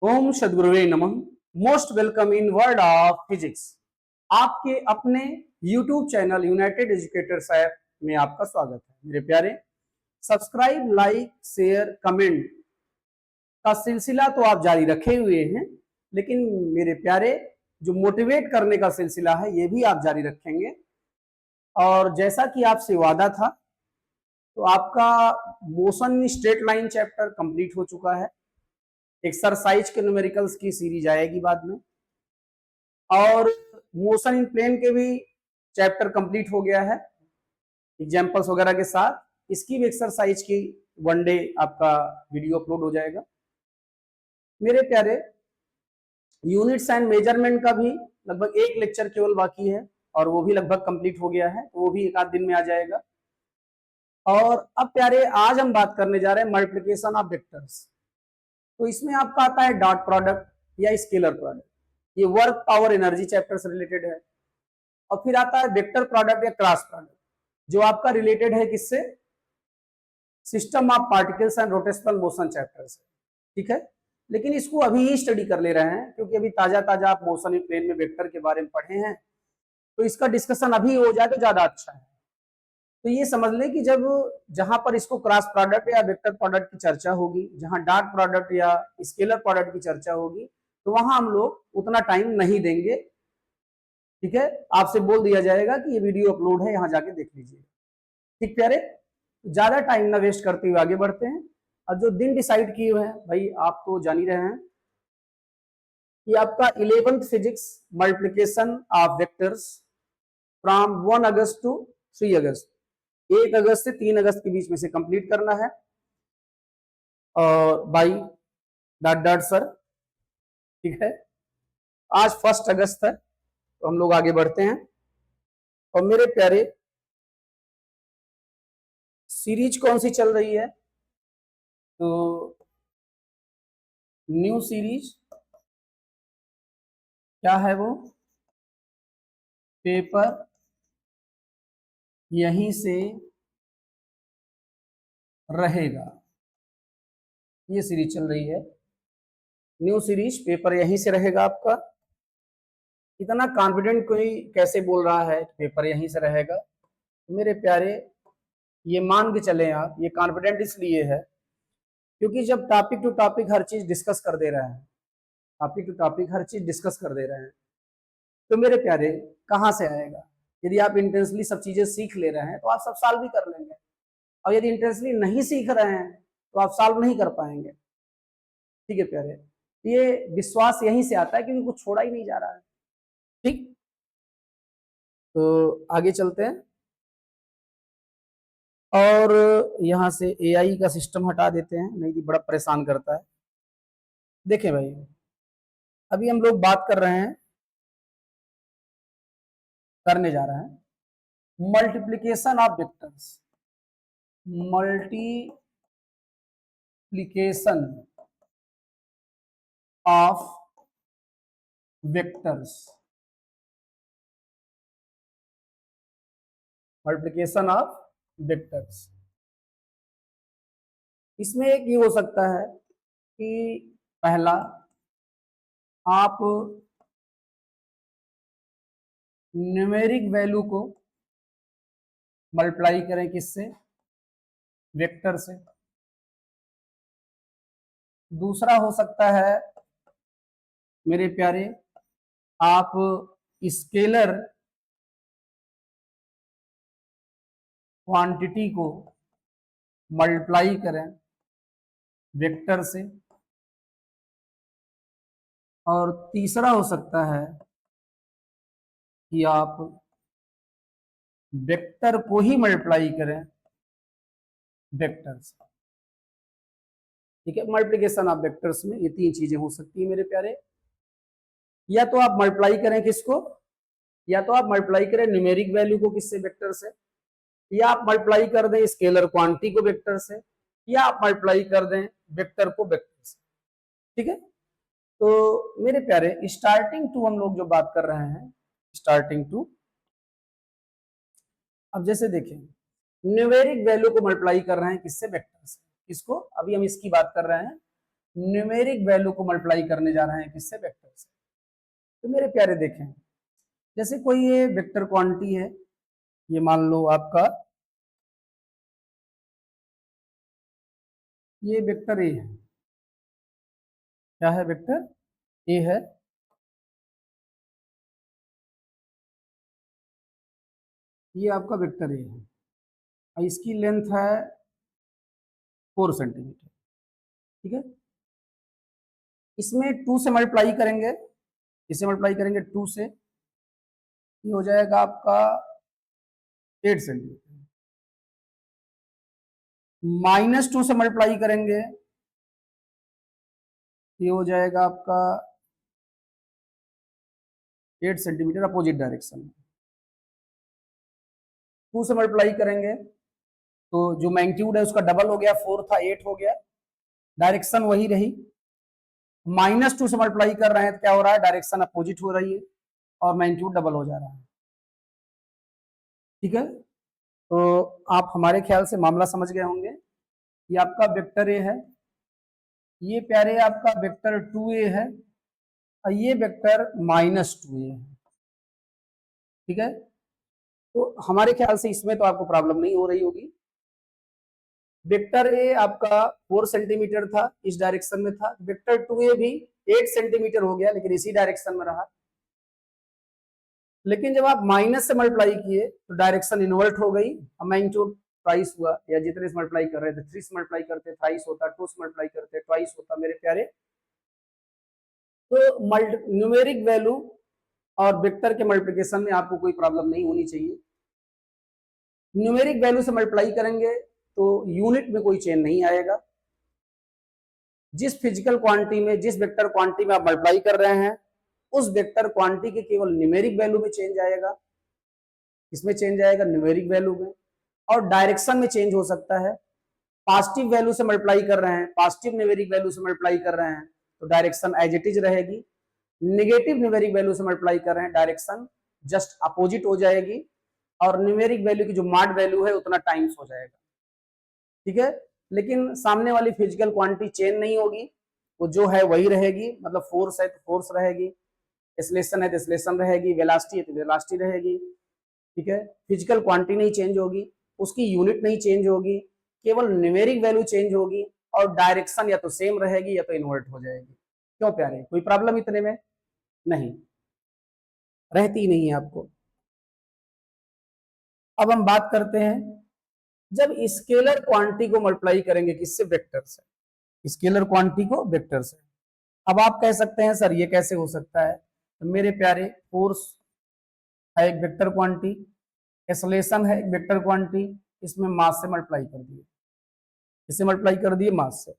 ओम सद्गुरुवे नमः। Most welcome in world of physics. आपके अपने YouTube channel United educators app में आपका स्वागत है। मेरे प्यारे, सब्सक्राइब, लाइक, शेयर, कमेंट का सिलसिला तो आप जारी रखे हुए हैं, लेकिन मेरे प्यारे, जो मोटिवेट करने का सिलसिला है ये भी आप जारी रखेंगे। और जैसा कि आपसे वादा था, तो आपका motion straight line chapter complete हो चुका है। एक्सरसाइज के न्यूमेरिकल्स की सीरीज आएगी बाद में, और मोशन इन प्लेन के भी चैप्टर कंप्लीट हो गया है एग्जांपल्स वगैरह के साथ। इसकी भी एक्सरसाइज की वन डे आपका वीडियो अपलोड हो जाएगा। मेरे प्यारे, यूनिट्स एंड मेजरमेंट का भी लगभग एक लेक्चर केवल बाकी है, और वो भी लगभग कंप्लीट हो गया है, तो वो भी एक आध दिन में आ जाएगा। और अब प्यारे, आज हम बात करने जा रहे हैं मल्टीप्लिकेशन ऑफ वेक्टर्स। तो इसमें आपका आता है डॉट प्रोडक्ट या स्केलर प्रोडक्ट, ये वर्क पावर एनर्जी चैप्टर से रिलेटेड है। और फिर आता है वेक्टर प्रोडक्ट या क्रॉस प्रोडक्ट, जो आपका रिलेटेड है किससे? System of particles and rotational motion chapter से। ठीक है, लेकिन इसको अभी ही स्टडी कर ले रहे हैं, क्योंकि अभी ताजा ताजा आप मोशन इन प्लेन में वेक्टर के बारे में पढ़े हैं, तो इसका डिस्कशन अभी हो जाए तो ज्यादा अच्छा है। तो ये समझ ले कि जब जहां पर इसको क्रॉस प्रोडक्ट या वेक्टर प्रोडक्ट की चर्चा होगी, जहां डॉट प्रोडक्ट या स्केलर प्रोडक्ट की चर्चा होगी, तो वहां हम लोग उतना टाइम नहीं देंगे। ठीक है, आपसे बोल दिया जाएगा कि ये वीडियो अपलोड है, यहां जाके देख लीजिए। ठीक प्यारे, ज्यादा टाइम ना वेस्ट करते हुए आगे बढ़ते हैं। और जो दिन डिसाइड किए हुए हैं भाई, आप तो जान ही रहे हैं कि आपका 11th physics multiplication of vectors from 1 August to 3 August, 1 अगस्त से 3 अगस्त के बीच में से कंप्लीट करना है, और बाई डॉट डॉट सर। ठीक है, आज 1 अगस्त है, तो हम लोग आगे बढ़ते हैं। और मेरे प्यारे, सीरीज कौन सी चल रही है? तो न्यू सीरीज क्या है वो? पेपर यहीं से रहेगा, ये सीरीज चल रही है। न्यू सीरीज, पेपर यहीं से रहेगा आपका। इतना कॉन्फिडेंट कोई कैसे बोल रहा है कि पेपर यहीं से रहेगा? मेरे प्यारे, ये मान के चले आप, ये कॉन्फिडेंट इसलिए है क्योंकि जब टॉपिक टू टॉपिक हर चीज डिस्कस कर दे रहे हैं, टॉपिक टू टॉपिक हर चीज डिस्कस कर दे रहे हैं, तो मेरे प्यारे कहाँ से आएगा? यदि आप इंटेंसली सब चीजें सीख ले रहे हैं तो आप सब साल भी कर लेंगे, और यदि इंटेंसली नहीं सीख रहे हैं तो आप सॉल्व नहीं कर पाएंगे। ठीक है प्यारे, ये विश्वास यहीं से आता है क्योंकि कुछ छोड़ा ही नहीं जा रहा है। ठीक, तो आगे चलते हैं, और यहां से एआई का सिस्टम हटा देते हैं, नहीं कि बड़ा परेशान करता है। देखें भाई, अभी हम लोग बात कर रहे हैं, करने जा रहे हैं multiplication of vectors. Multiplication of vectors, multiplication of vectors. इसमें एक ये हो सकता है कि पहला, आप न्यूमेरिक वैल्यू को मल्टीप्लाई करें किससे? वेक्टर से। दूसरा हो सकता है मेरे प्यारे, आप स्केलर क्वांटिटी को मल्टीप्लाई करें वेक्टर से। और तीसरा हो सकता है कि आप वेक्टर को ही मल्टीप्लाई करें वेक्टर से। ठीक है, मल्टीप्लिकेशन ऑफ वेक्टर्स में ये तीन चीजें हो सकती है मेरे प्यारे। या तो आप मल्टीप्लाई करें किसको? या तो आप मल्टीप्लाई करें न्यूमेरिक वैल्यू को किससे? वेक्टर से। या आप मल्टीप्लाई कर दें स्केलर क्वांटिटी को वेक्टर से, या आप मल्टीप्लाई कर दें वेक्टर को वेक्टर से। ठीक है, तो मेरे प्यारे, स्टार्टिंग टू हम लोग जो बात कर रहे हैं, स्टार्टिंग टू, अब जैसे देखें, न्यूमेरिक वैल्यू को मल्टीप्लाई कर रहे हैं किससे? वेक्टर से। किसको? अभी हम इसकी बात कर रहे हैं न्यूमेरिक वैल्यू को मल्टीप्लाई करने जा रहे हैं किससे, वेक्टर से। तो मेरे प्यारे देखें, जैसे कोई ये वेक्टर क्वांटिटी है, ये मान लो आपका ये वेक्टर ए है। क्या है, वेक्टर ए है। ये आपका वेक्टर ए है और इसकी लेंथ है 4 सेंटीमीटर। ठीक है, इसमें 2 से मल्टीप्लाई करेंगे, इसे मल्टीप्लाई करेंगे 2 से, ये हो जाएगा आपका 8 सेंटीमीटर। -2 से मल्टीप्लाई करेंगे, ये हो जाएगा आपका 8 सेंटीमीटर अपोजिट डायरेक्शन में। 2 से मल्टीप्लाई करेंगे तो जो मैग्नीट्यूड है उसका डबल हो गया, 4 था 8 हो गया, डायरेक्शन वही रही। -2 से मल्टीप्लाई कर रहे हैं तो क्या हो रहा है, डायरेक्शन अपोजिट हो रही है और मैग्नीट्यूड डबल हो जा रहा है। ठीक है, तो आप हमारे ख्याल से मामला समझ गए होंगे। ये आपका वेक्टर ए है, ये प्यारे आपका वेक्टर 2a है और ये वेक्टर -2a है। ठीक है, तो हमारे ख्याल से इसमें तो आपको प्रॉब्लम नहीं हो रही होगी। वेक्टर ए आपका 4 सेंटीमीटर था, इस डायरेक्शन में था। वेक्टर 2a भी 8 सेंटीमीटर हो गया, लेकिन इसी डायरेक्शन में रहा। लेकिन जब आप माइनस से मल्टीप्लाई किए तो डायरेक्शन इन्वर्ट हो गई, मैग्नीट्यूड ट्वाइस हुआ, या जितने से मल्टीप्लाई कर रहे थे 3 से मल्टीप्लाई करते थ्राइस होता, 2 से मल्टीप्लाई करते ट्वाइस होता मेरे प्यारे। तो न्यूमेरिक वैल्यू और वेक्टर के मल्टीप्लिकेशन में आपको कोई प्रॉब्लम नहीं होनी चाहिए। न्यूमेरिक वैल्यू से मल्टीप्लाई करेंगे तो यूनिट में कोई चेंज नहीं आएगा। जिस फिजिकल क्वांटिटी में, जिस वेक्टर क्वांटिटी में आप मल्टीप्लाई कर रहे हैं, उस वेक्टर क्वांटिटी के केवल न्यूमेरिक वैल्यू में चेंज आएगा। इसमें चेंज आएगा न्यूमेरिक वैल्यू में, और डायरेक्शन में चेंज हो सकता है। पॉजिटिव वैल्यू से मल्टीप्लाई कर रहे हैं, पॉजिटिव न्यूमेरिक वैल्यू से मल्टीप्लाई कर रहे हैं तो डायरेक्शन एज इट इज रहेगी। नेगेटिव न्यूमेरिक वैल्यू से मल्टीप्लाई कर रहे हैं, डायरेक्शन जस्ट अपोजिट हो जाएगी, और न्यूमेरिक वैल्यू की जो मॉड वैल्यू है उतना टाइम्स हो जाएगा। ठीक है, लेकिन सामने वाली फिजिकल क्वांटिटी चेंज नहीं होगी, वो जो है वही रहेगी। मतलब फोर्स है तो फोर्स रहेगी, एक्सेलरेशन है तो एक्सेलरेशन रहेगी, वेलोसिटी है तो वेलोसिटी रहेगी। ठीक है, फिजिकल क्वांटिटी नहीं चेंज होगी, उसकी यूनिट नहीं चेंज होगी, केवल न्यूमेरिक वैल्यू चेंज होगी, और डायरेक्शन या तो सेम रहेगी या तो इन्वर्ट हो जाएगी। क्यों प्यारे, कोई प्रॉब्लम इतने में नहीं रहती, नहीं है आपको। अब हम बात करते हैं, जब स्केलर क्वांटिटी को मल्टीप्लाई करेंगे किससे, वेक्टर से, स्केलर क्वांटिटी को वेक्टर से। अब आप कह सकते हैं सर ये कैसे हो सकता है, तो मेरे प्यारे फोर्स है एक वेक्टर क्वांटिटी, एक्सेलरेशन है एक वेक्टर क्वांटिटी, इसमें मास से मल्टीप्लाई कर दिए, इसे मल्टीप्लाई कर दिए मास से।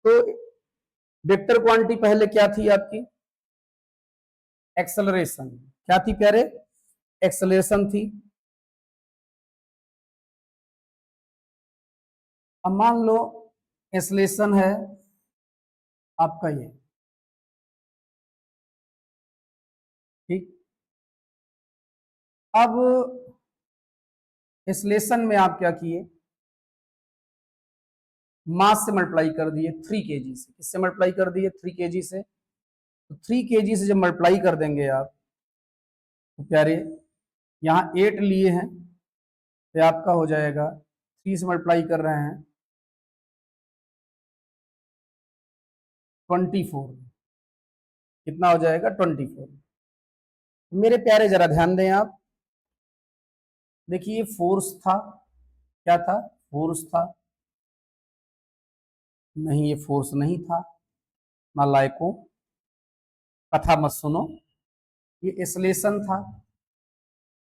तो वेक्टर क्वांटिटी पहले क्या थी आपकी, एक्सेलरेशन। क्या थी प्यारे, एक्सेलरेशन थी। अब मान लो एक्सेलरेशन है आपका ये, ठीक। अब एक्सेलरेशन में आप क्या किए, मास से मल्टीप्लाई कर दिए 3 kg से। किससे मल्टीप्लाई कर दिए, 3 kg से। तो 3 kg से जब मल्टीप्लाई कर देंगे आप तो प्यारे यहाँ 8 लिए हैं तो आपका हो जाएगा 3 से मल्टीप्लाई कर रहे हैं 24, कितना हो जाएगा 24। मेरे प्यारे जरा ध्यान दें आप, देखिए फोर्स था, क्या था, फोर्स था, नहीं ये फोर्स नहीं था, नालायकों कथा मत सुनो, ये एक्सेलरेशन था,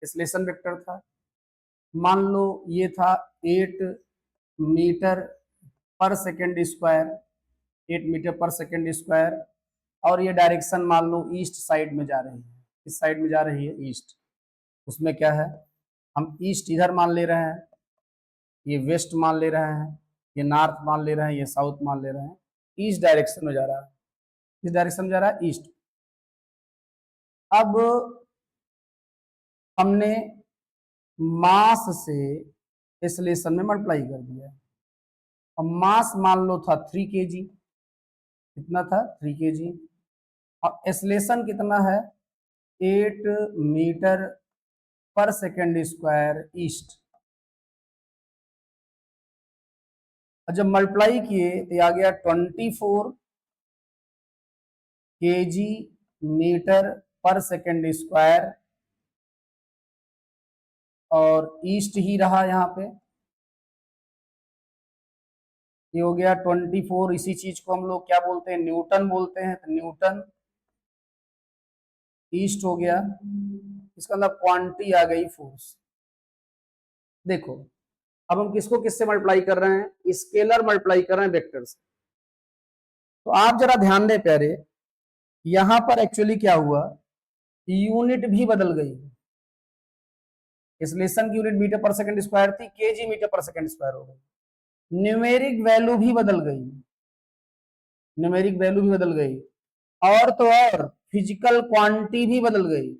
एक्सेलरेशन वेक्टर था। मान लो ये था 8 मीटर पर सेकेंड स्क्वायर, 8 मीटर पर सेकेंड स्क्वायर, और ये डायरेक्शन मान लो ईस्ट साइड में जा रही है, इस साइड में जा रही है ईस्ट। उसमें क्या है, हम ईस्ट इधर मान ले रहे हैं, ये वेस्ट मान ले रहे हैं, ये नॉर्थ मान ले रहे हैं, ये साउथ मान ले रहे हैं, ईस्ट डायरेक्शन में जा रहा है, इस डायरेक्शन में जा रहा है ईस्ट। अब हमने मास से एक्सेलरेशन में मल्टीप्लाई कर दिया। अब मास मान लो था 3 kg, कितना था 3 kg, और एक्सलेशन कितना है 8 मीटर पर सेकेंड स्क्वायर ईस्ट। और जब मल्टीप्लाई किए तो आ गया 24 kg मीटर पर सेकेंड स्क्वायर, और ईस्ट ही रहा यहाँ पे, ये हो गया 24। इसी चीज को हम लोग क्या बोलते हैं, न्यूटन बोलते हैं, तो न्यूटन ईस्ट हो गया। इसका मतलब क्वांटिटी आ गई फोर्स। देखो अब हम किसको किससे मल्टीप्लाई कर रहे हैं, स्केलर मल्टीप्लाई कर रहे हैं वेक्टर से। तो आप जरा ध्यान दें प्यारे, यहां पर एक्चुअली क्या हुआ, यूनिट भी बदल गई। एक्सलेशन की यूनिट मीटर पर सेकंड स्क्वायर थी, केजी मीटर पर सेकंड स्क्वायर हो गई। न्यूमेरिक वैल्यू भी बदल गई, न्यूमेरिक वैल्यू भी बदल गई, और तो और फिजिकल क्वांटिटी भी बदल गई,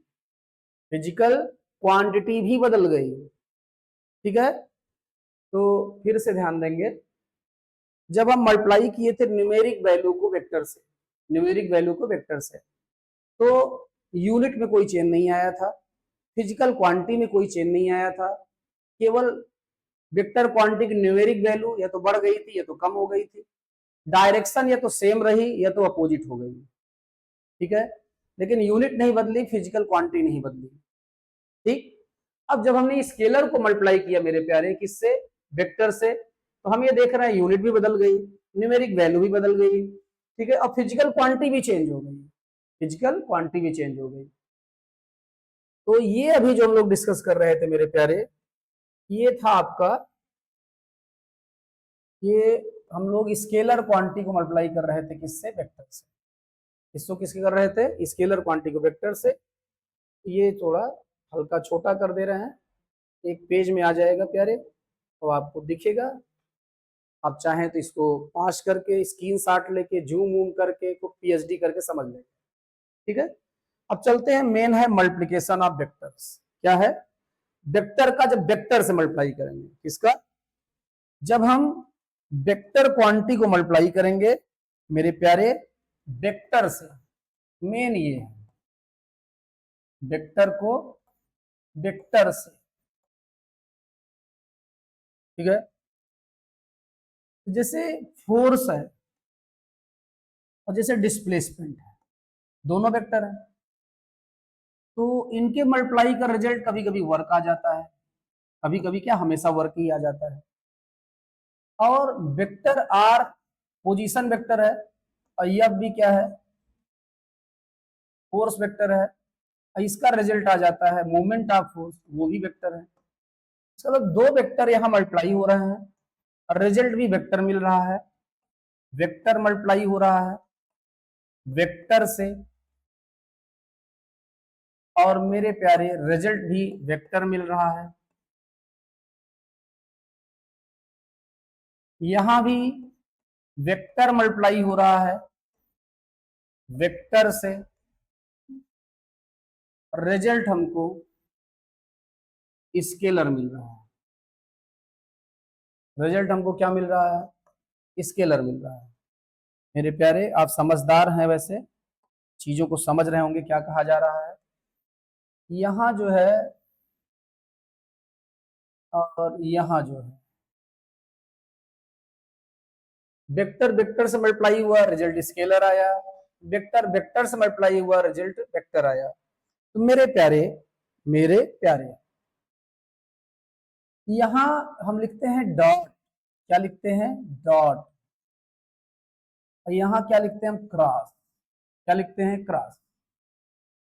फिजिकल क्वांटिटी भी बदल गई। ठीक है, तो फिर से ध्यान देंगे, जब हम मल्टीप्लाई किए थे न्यूमेरिक वैल्यू को वेक्टर से, न्यूमेरिक वैल्यू को वेक्टर से, तो यूनिट में कोई चेंज नहीं आया था, फिजिकल क्वांटिटी में कोई चेंज नहीं आया था, केवल वेक्टर क्वांटिटी की न्यूमेरिक वैल्यू या तो बढ़ गई थी या तो कम हो गई थी, डायरेक्शन या तो सेम रही या तो अपोजिट हो गई। ठीक है, लेकिन यूनिट नहीं बदली, फिजिकल क्वांटिटी नहीं बदली। ठीक, अब जब हमने स्केलर को मल्टीप्लाई किया मेरे प्यारे, किससे, वेक्टर से, तो हम ये देख रहे हैं यूनिट भी बदल गई, न्यूमेरिक वैल्यू भी बदल गई। ठीक है, और फिजिकल क्वांटिटी भी चेंज हो गई, फिजिकल क्वांटिटी भी चेंज हो गई। तो ये अभी जो हम लोग डिस्कस कर रहे थे मेरे प्यारे, ये था आपका, ये हम लोग स्केलर क्वांटिटी को मल्टीप्लाई कर रहे थे किससे, वेक्टर से। इसको किसके कर रहे थे, स्केलर क्वांटिटी को वेक्टर से। ये थोड़ा हल्का छोटा कर दे रहे हैं, एक पेज में आ जाएगा प्यारे, तो आपको दिखेगा। आप चाहें तो इसको पास करके स्क्रीनशॉट लेके जूम वूम करके को पीएचडी करके समझ लें। ठीक है, अब चलते हैं, मेन है मल्टीप्लिकेशन ऑफ वेक्टर्स। क्या है, वेक्टर का जब वेक्टर से मल्टीप्लाई करेंगे, किसका, जब हम वेक्टर क्वांटिटी को मल्टीप्लाई करेंगे मेरे प्यारे वेक्टर से, मेन ये है वेक्टर को वेक्टर से। ठीक है, जैसे फोर्स है और जैसे डिस्प्लेसमेंट है, दोनों वेक्टर है, तो इनके मल्टीप्लाई का रिजल्ट कभी कभी वर्क आ जाता है, कभी कभी क्या, हमेशा वर्क ही आ जाता है। और वेक्टर आर पोजीशन वेक्टर है, और एफ भी क्या है, फोर्स वेक्टर है, और इसका रिजल्ट आ जाता है मोमेंट ऑफ फोर्स, वो भी वेक्टर है। चलो, दो वेक्टर यहां मल्टीप्लाई हो रहे हैं और रिजल्ट भी वेक्टर मिल रहा है, वेक्टर मल्टीप्लाई हो रहा है वेक्टर से, और मेरे प्यारे रिजल्ट भी वेक्टर मिल रहा है। यहां भी वेक्टर मल्टीप्लाई हो रहा है वेक्टर से, रिजल्ट हमको स्केलर मिल रहा है, रिजल्ट हमको क्या मिल रहा है, स्केलर मिल रहा है। मेरे प्यारे आप समझदार हैं, वैसे चीजों को समझ रहे होंगे क्या कहा जा रहा है। यहां जो है और यहां जो है, वेक्टर वेक्टर से मल्टीप्लाई हुआ, रिजल्ट स्केलर आया, वेक्टर वेक्टर से मल्टीप्लाई हुआ, रिजल्ट वेक्टर आया। तो मेरे प्यारे यहां हम लिखते हैं डॉट, क्या लिखते हैं, डॉट, और यहां क्या लिखते हैं हम, क्रॉस, क्या लिखते हैं, क्रॉस।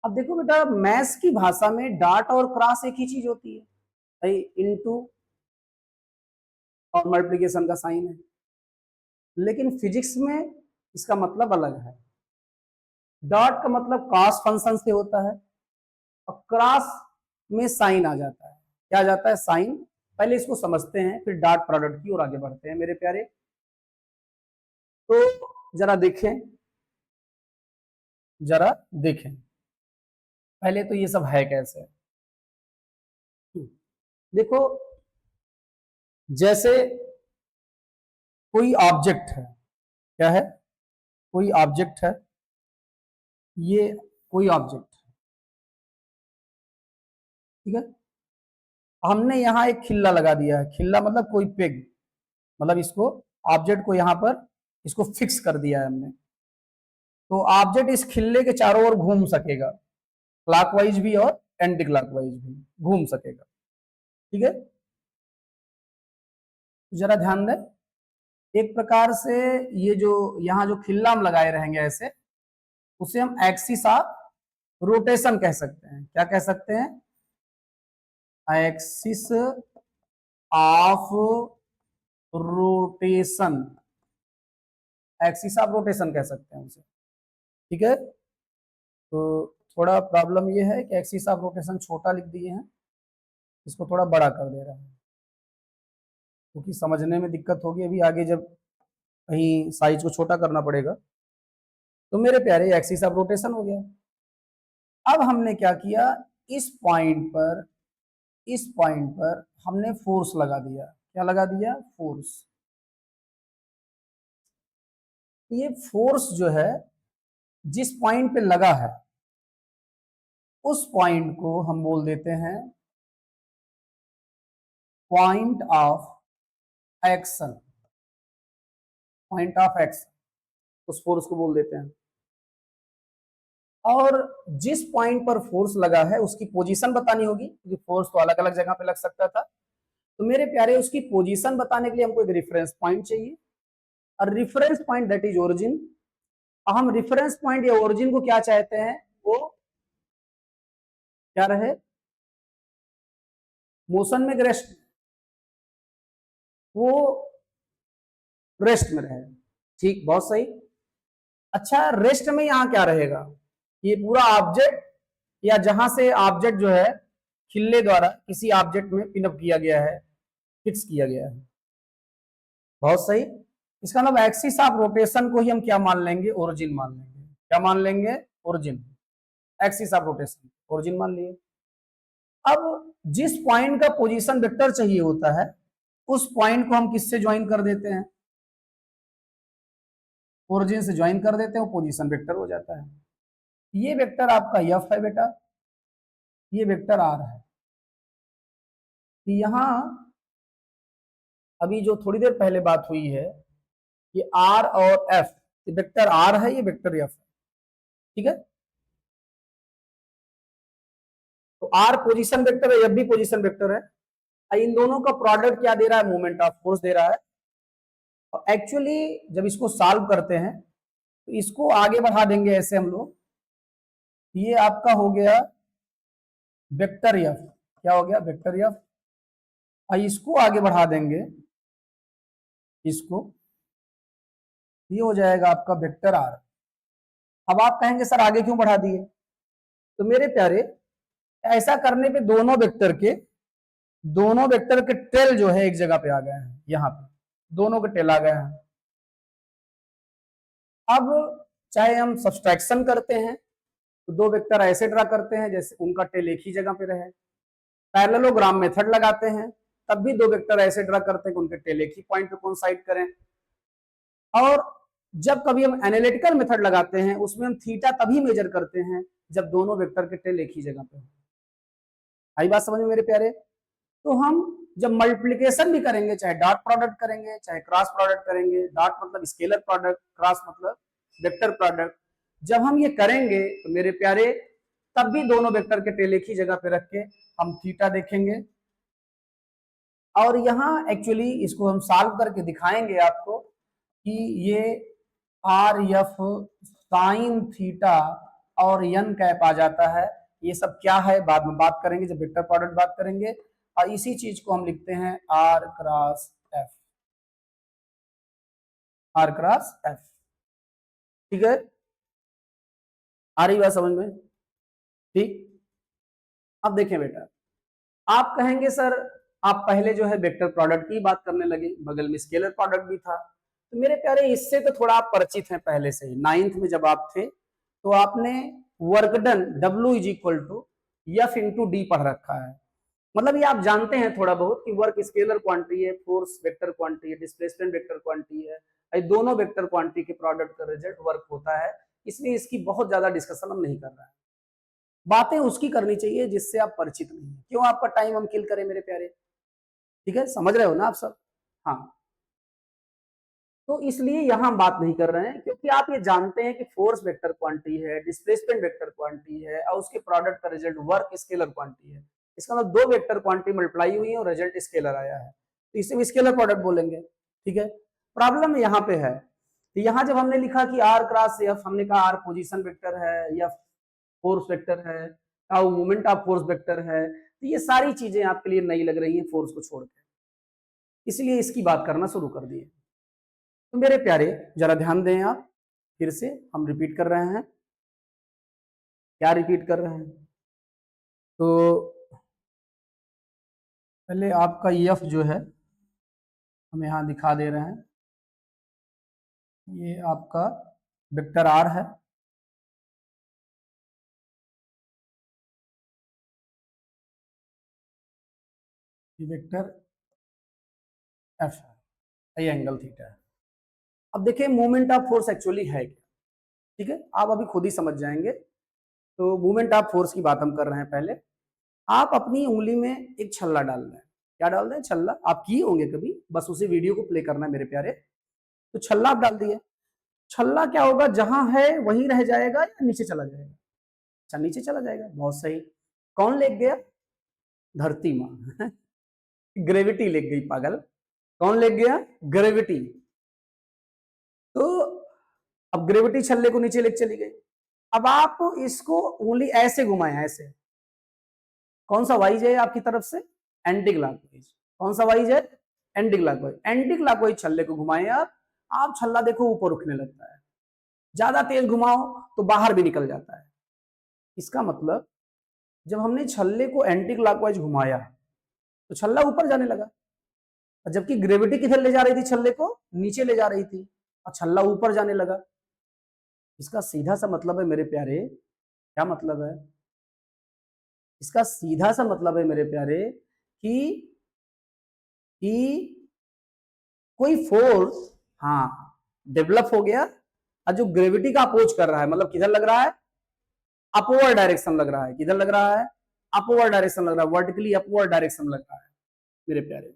अब देखो बेटा, मैथ्स की भाषा में डॉट और क्रॉस एक ही चीज होती है भाई, इनटू और मल्टीप्लिकेशन का साइन है, लेकिन फिजिक्स में इसका मतलब अलग है। डॉट का मतलब कॉस फंक्शन से होता है, और क्रॉस में साइन आ जाता है, क्या आ जाता है, साइन। पहले इसको समझते हैं, फिर डॉट प्रोडक्ट की ओर आगे बढ़ते हैं मेरे प्यारे। तो जरा देखें, जरा देखें पहले तो ये सब है कैसे। देखो, जैसे कोई ऑब्जेक्ट है, क्या है, कोई ऑब्जेक्ट है, ये कोई ऑब्जेक्ट, ठीक है। हमने यहाँ एक खिल्ला लगा दिया है, खिल्ला मतलब कोई पेग, मतलब इसको ऑब्जेक्ट को यहाँ पर इसको फिक्स कर दिया है हमने। तो ऑब्जेक्ट इस खिल्ले के चारों ओर घूम सकेगा, क्लॉकवाइज भी और एंटी क्लॉकवाइज भी घूम सकेगा, ठीक है। जरा ध्यान दें, एक प्रकार से ये जो यहाँ जो खिल्ला हम लगाए रहेंगे ऐसे, उसे हम एक्सिस ऑफ रोटेशन कह सकते हैं। क्या कह सकते हैं? Axis of rotation, axis of rotation कह सकते हैं उसे, ठीक है। तो थोड़ा प्रॉब्लम ये है कि एक्सिस ऑफ रोटेशन छोटा लिख दिए हैं, इसको थोड़ा बड़ा कर दे रहा है क्योंकि समझने में दिक्कत होगी अभी आगे, जब कहीं साइज को छोटा करना पड़ेगा। तो मेरे प्यारे एक्सिस ऑफ रोटेशन हो गया। अब हमने क्या किया, इस पॉइंट पर हमने फोर्स लगा दिया। क्या लगा दिया? फोर्स। ये फोर्स जो है जिस पॉइंट पे लगा है उस पॉइंट को हम बोल देते हैं point of action, point of action, उस फोर्स को बोल देते हैं। और जिस पॉइंट पर फोर्स लगा है उसकी पोजीशन बतानी होगी, क्योंकि फोर्स तो अलग अलग जगह पे लग सकता था। तो मेरे प्यारे उसकी पोजीशन बताने के लिए हमको एक रेफरेंस पॉइंट चाहिए, और reference point that is origin. हम रेफरेंस पॉइंट या ओरिजिन को क्या चाहते हैं, वो क्या रहे? मोशन में रेस्ट, वो रेस्ट में रहे, ठीक, बहुत सही। अच्छा, रेस्ट में यहां क्या रहेगा? ये पूरा ऑब्जेक्ट, या जहां से ऑब्जेक्ट जो है खिल्ले द्वारा किसी ऑब्जेक्ट में पिनअप किया गया है, फिक्स किया गया है, बहुत सही। इसका मतलब एक्सिस ऑफ रोटेशन को ही हम क्या मान लेंगे? ओरिजिन मान लेंगे। क्या मान लेंगे? Origin. Axis of rotation origin मान लिए। अब जिस पॉइंट का पोजीशन वेक्टर चाहिए होता है उस पॉइंट को हम किससे ज्वाइन कर देते हैं? ओरिजिन से ज्वाइन कर देते हैं, पोजीशन वेक्टर हो जाता है। ये वेक्टर आपका एफ है बेटा, ये वेक्टर आर है। यहां अभी जो थोड़ी देर पहले बात हुई है, ये आर और एफ, ये वेक्टर आर है, ये वेक्टर एफ है, ठीक है। तो आर पोजीशन वेक्टर है, एफ भी पोजीशन वेक्टर है। इन दोनों का प्रोडक्ट क्या दे रहा है? मोमेंट ऑफ फोर्स दे रहा है। और एक्चुअली जब इसको सॉल्व करते हैं तो इसको आगे बढ़ा देंगे ऐसे हम लोग, ये आपका हो गया वेक्टर एफ। क्या हो गया? Vector F. और इसको आगे बढ़ा देंगे, इसको, ये हो जाएगा आपका वेक्टर आर। अब आप कहेंगे सर आगे क्यों बढ़ा दिए? तो मेरे प्यारे, ऐसा करने पे दोनों वेक्टर के टेल जो है एक जगह पे आ गए हैं, यहां पे दोनों के टेल आ गए हैं। अब चाहे हम सब्सट्रैक्शन करते हैं तो दो वेक्टर ऐसे ड्रा करते हैं जैसे उनका टेल एक ही जगह पे रहे। पैरेललोग्राम मेथड लगाते हैं तब भी दो वेक्टर ऐसे ड्रा करते हैं कि उनके टेल एक ही पॉइंट पे कोइंसाइड करें। और जब कभी हम एनालिटिकल मेथड लगाते हैं उसमें हम थीटा तभी मेजर करते हैं जब दोनों वेक्टर के टेल एक ही जगह पे हो। आई बात समझ में मेरे प्यारे? तो हम जब मल्टीप्लिकेशन भी करेंगे, चाहे डॉट प्रोडक्ट करेंगे चाहे क्रॉस प्रोडक्ट करेंगे, डॉट मतलब स्केलर प्रोडक्ट, क्रॉस मतलब वेक्टर प्रोडक्ट, जब हम ये करेंगे तो मेरे प्यारे तब भी दोनों वेक्टर के टेल एक ही जगह पे रख के हम थीटा देखेंगे। और यहाँ एक्चुअली इसको हम सॉल्व करके दिखाएंगे आपको कि ये आर एफ साइन थीटा और एन कैप आ जाता है। ये सब क्या है बाद में बात करेंगे जब वेक्टर प्रोडक्ट बात करेंगे। और इसी चीज को हम लिखते हैं r cross f, r cross f, ठीक है। आ रही बात समझ में? ठीक। अब देखें बेटा, आप कहेंगे सर आप पहले जो है वेक्टर प्रोडक्ट की बात करने लगे, बगल में स्केलर प्रोडक्ट भी था। तो मेरे प्यारे इससे तो थोड़ा आप परिचित हैं पहले से ही, 9th में जब आप थे तो आपने work done W is equal to f into d पढ़ रखा है। मतलब ये आप जानते हैं थोड़ा बहुत कि वर्क स्केलर क्वांटिटी है, फोर्स वेक्टर क्वांटिटी है, डिस्प्लेसमेंट वेक्टर क्वांटिटी है, ये दोनों वेक्टर क्वांटिटी के प्रोडक्ट का रिजल्ट वर्क होता है, इसलिए इसकी बहुत ज्यादा डिस्कशन हम नहीं कर रहे हैं। बातें उसकी करनी चाहिए जिससे आप परिचित नहीं है। क्यों आपका टाइम हम किल करें मेरे प्यारे, ठीक है, समझ रहे हो ना आप सब। हाँ, तो इसलिए यहां हम बात नहीं कर रहे हैं, क्योंकि आप ये जानते हैं कि फोर्स वेक्टर क्वांटिटी है, डिस्प्लेसमेंट वेक्टर क्वांटिटी है, और उसके प्रोडक्ट का रिजल्ट वर्क स्केलर क्वांटिटी है। इसका मतलब दो वेक्टर क्वांटिटी मल्टीप्लाई हुई है और रिजल्ट स्केलर आया है, तो इसे भी स्केलर प्रोडक्ट बोलेंगे, ठीक है। प्रॉब्लम यहाँ पे है, तो यहाँ जब हमने लिखा कि आर क्रॉस एफ, हमने कहा आर पोजीशन वेक्टर है या फोर्स वेक्टर है, tau moment of force vector है, तो ये सारी चीजें आपके लिए नई लग रही हैं फोर्स को छोड़ के, इसलिए इसकी बात करना शुरू कर दिए। तो मेरे प्यारे जरा ध्यान दें आप, फिर से हम रिपीट कर रहे हैं। क्या रिपीट कर रहे हैं? तो पहले आपका एफ जो है हम यहाँ दिखा दे रहे हैं, ये आपका वेक्टर आर है, ये वेक्टर एफ है, ये एंगल थीटा है। अब देखिए मोमेंट ऑफ फोर्स एक्चुअली है क्या, ठीक है, आप अभी खुद ही समझ जाएंगे। तो मूवमेंट ऑफ फोर्स की बात हम कर रहे हैं। पहले आप अपनी उंगली में एक छल्ला डाल रहे हैं, क्या डाल रहे हैं? छल्ला। आप किए होंगे कभी, बस उसी वीडियो को प्ले करना है मेरे प्यारे। तो छल्ला आप डाल दिए, छल्ला क्या होगा, जहां है वहीं रह जाएगा या नीचे चला जाएगा? अच्छा, नीचे चला जाएगा, बहुत सही। कौन लेग गया? धरती मां ग्रेविटी लेग गई पागल। कौन लेग गया? ग्रेविटी। तो अब ग्रेविटी छल्ले को नीचे लेके चली गई। अब आप इसको उंगली ऐसे घुमाएं, ऐसे। कौन सा वाइज है आपकी तरफ से? Anti clockwise. कौन सा वाइज है? Anti clockwise. एंटी क्लॉकवाइज छल्ले को घुमाएं आप छल्ला देखो ऊपर उठने लगता है, ज्यादा तेज घुमाओ तो बाहर भी निकल जाता है। इसका मतलब जब हमने छल्ले को एंटी क्लॉकवाइज घुमाया तो छल्ला ऊपर जाने लगा, जबकि ग्रेविटी किधर ले जा रही थी? छल्ले को नीचे ले जा रही थी, और छल्ला ऊपर जाने लगा। इसका सीधा सा मतलब है मेरे प्यारे, क्या मतलब है इसका? सीधा सा मतलब है मेरे प्यारे कि कोई फोर्स, हाँ, डेवलप हो गया, और जो ग्रेविटी का अपोज कर रहा है, मतलब किधर लग रहा है? अपवर्ड डायरेक्शन लग रहा है। किधर लग रहा है? अपवर्ड डायरेक्शन लग रहा है, वर्टिकली अपवर्ड डायरेक्शन लग रहा है मेरे प्यारे,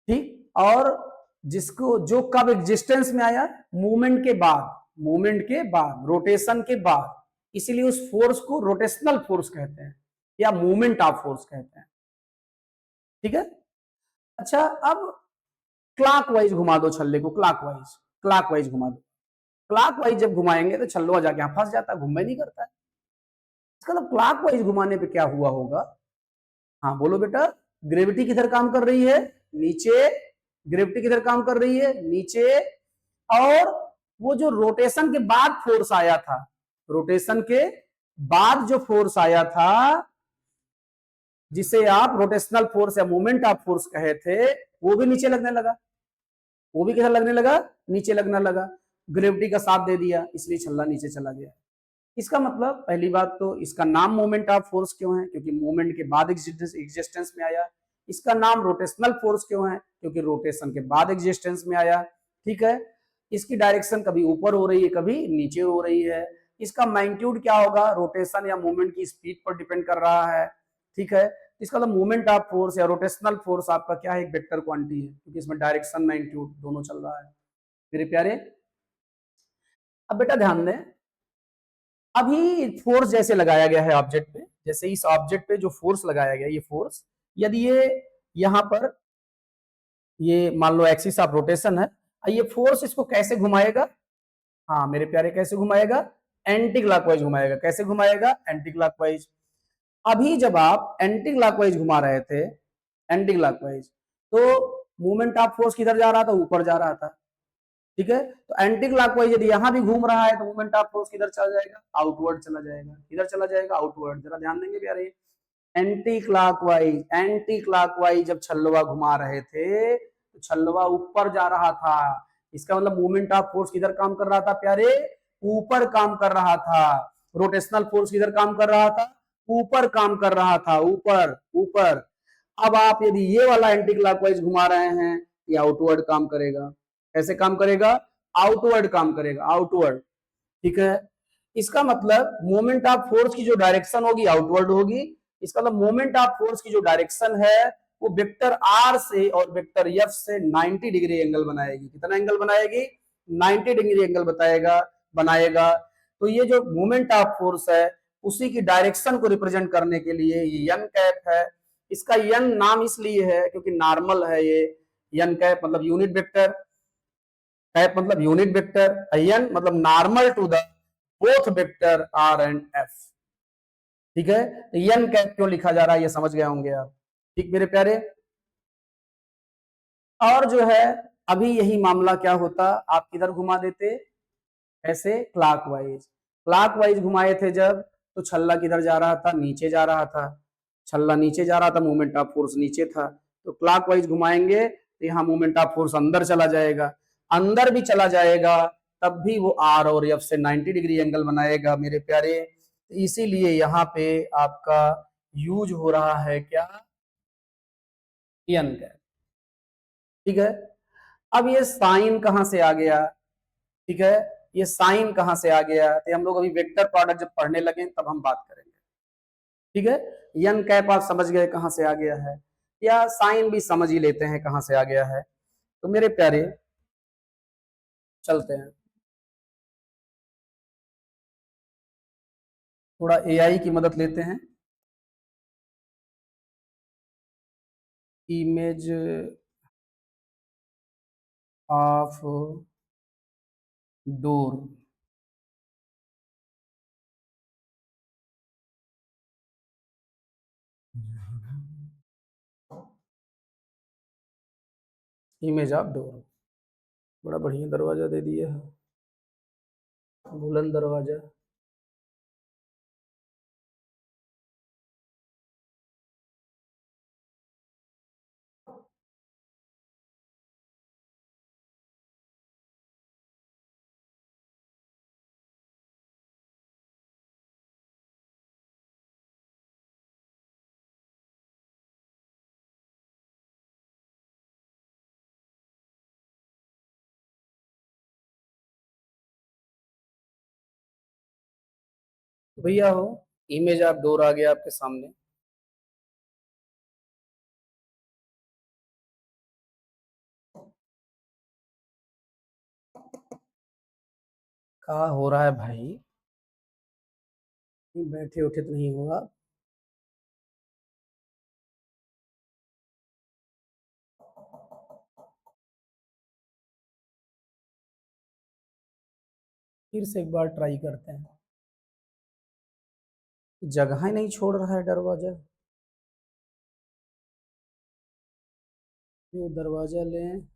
ठीक। और जिसको जो कब एग्जिस्टेंस में आया? मूवमेंट के बाद, मूवमेंट के बाद, रोटेशन के बाद, इसीलिए उस फोर्स को रोटेशनल फोर्स कहते हैं या मूवमेंट ऑफ फोर्स कहते हैं, ठीक है। अच्छा, अब क्लॉकवाइज घुमा दो छल्ले को, क्लॉकवाइज, क्लॉकवाइज घुमा दो। क्लॉकवाइज जब घुमाएंगे तो छल्ला जाके यहां फंस जाता है, घूम नहीं करता है। इसका मतलब क्लॉकवाइज घुमाने पे क्या हुआ होगा? हाँ बोलो बेटा, ग्रेविटी किधर काम कर रही है? नीचे। ग्रेविटी किधर काम कर रही है? नीचे। और वो जो रोटेशन के बाद फोर्स आया था, रोटेशन के बाद जो फोर्स आया था, जिसे आप रोटेशनल फोर्स या मूवमेंट ऑफ फोर्स कहे थे, वो भी नीचे लगने लगा। वो भी किधर लगने लगा? नीचे लगने लगा। ग्रेविटी का साथ दे दिया, इसलिए छल्ला नीचे चला गया। इसका मतलब पहली बात तो इसका नाम मोमेंट ऑफ फोर्स क्यों है? क्योंकि मूवमेंट के बाद एग्जिस्टेंस में आया। इसका नाम रोटेशनल फोर्स क्यों है? क्योंकि रोटेशन के बाद एग्जिस्टेंस में आया, ठीक है। इसकी डायरेक्शन कभी ऊपर हो रही है, कभी नीचे हो रही है। इसका मैग्नीट्यूड क्या होगा? रोटेशन या मूवमेंट की स्पीड पर डिपेंड कर रहा है, ठीक है। इसका मतलब मूवमेंट ऑफ फोर्स या रोटेशनल फोर्स आपका क्या है? एक वेक्टर क्वांटिटी है, क्योंकि इसमें डायरेक्शन मैग्नीट्यूड दोनों चल रहा है मेरे प्यारे। अब बेटा ध्यान दें, अभी फोर्स जैसे लगाया गया है ऑब्जेक्ट पे, जैसे इस ऑब्जेक्ट पे जो फोर्स लगाया गया, ये फोर्स, यदि ये यहां पर, ये मान लो एक्सिस ऑफ रोटेशन है, ये फोर्स इसको कैसे घुमाएगा? हाँ मेरे प्यारे, कैसे घुमाएगा? एंटी क्लॉकवाइज घुमाएगा। कैसे घुमाएगा? Anti clockwise. अभी जब आप एंटी क्लॉकवाइज घुमा रहे थे, एंटी क्लॉकवाइज, तो मूवमेंट ऑफ फोर्स किधर जा रहा था? ऊपर जा रहा था, ठीक है। तो एंटी क्लॉकवाइज यदि यहां भी घूम रहा है तो मूवमेंट ऑफ फोर्स किधर चला जाएगा? आउटवर्ड चला जाएगा। किधर चला जाएगा? आउटवर्ड। जरा ध्यान देंगे प्यारे, एंटी क्लॉकवाइज, एंटी क्लॉकवाइज जब छल्लवा घुमा रहे थे तो छल्लवा ऊपर जा रहा था। इसका मतलब मूवमेंट ऑफ फोर्स किधर काम कर रहा था प्यारे? ऊपर काम कर रहा था। रोटेशनल फोर्स किधर काम कर रहा था? ऊपर काम कर रहा था, ऊपर ऊपर। अब आप यदि ये वाला एंटी क्लॉकवाइज घुमा रहे हैं, ये आउटवर्ड काम करेगा, कैसे काम करेगा, आउटवर्ड काम करेगा, आउटवर्ड। ठीक है, इसका मतलब मोमेंट ऑफ फोर्स की जो डायरेक्शन होगी आउटवर्ड होगी। इसका मतलब मोमेंट ऑफ फोर्स की जो डायरेक्शन है वो वेक्टर आर से और वेक्टर एफ से 90 डिग्री एंगल बनाएगी। कितना एंगल बनाएगी, 90 डिग्री एंगल बनाएगा। तो ये जो मोमेंट ऑफ फोर्स है उसी की डायरेक्शन को रिप्रेजेंट करने के लिए ये यन कैप है। इसका यन नाम इसलिए है क्योंकि नॉर्मल है ये। यन कैप मतलब यूनिट वेक्टर, कैप मतलब यूनिट वेक्टर, यन मतलब normal to the both vector r and f. ठीक है, तो यन कैप क्यों लिखा जा रहा है ये समझ गए होंगे आप। ठीक मेरे प्यारे, और जो है अभी यही मामला क्या होता, आप किधर घुमा देते, ऐसे क्लॉकवाइज। क्लॉकवाइज घुमाए थे जब, तो छल्ला किधर जा रहा था, नीचे जा रहा था। छल्ला नीचे जा रहा था, मूवमेंट ऑफ फोर्स नीचे था। तो क्लॉकवाइज घुमाएंगे तो यहाँ मूवमेंट ऑफ फोर्स अंदर चला जाएगा, अंदर भी चला जाएगा तब भी वो आर और एफ से 90 डिग्री एंगल बनाएगा मेरे प्यारे। इसीलिए यहाँ पे आपका यूज हो रहा है क्या, एन का। ठीक है, अब ये साइन कहां से आ गया, ठीक है, ये साइन कहां से आ गया, तो हम लोग अभी वेक्टर प्रोडक्ट जब पढ़ने लगे तब हम बात करेंगे। ठीक है, यन कैप आप समझ गए कहां से आ गया है, या साइन भी समझ ही लेते हैं कहां से आ गया है। तो मेरे प्यारे चलते हैं, थोड़ा एआई की मदद लेते हैं। Image of door, image of door, बड़ा बढ़िया दरवाजा दे दिया है, बुलंद दरवाजा। भैया हो, इमेज ऑफ डोर आ गया आपके सामने। कहा हो रहा है भाई, बैठे उठे तो नहीं होगा। फिर से एक बार ट्राई करते हैं, जगह ही नहीं छोड़ रहा है दरवाजा। ये दरवाजा लें,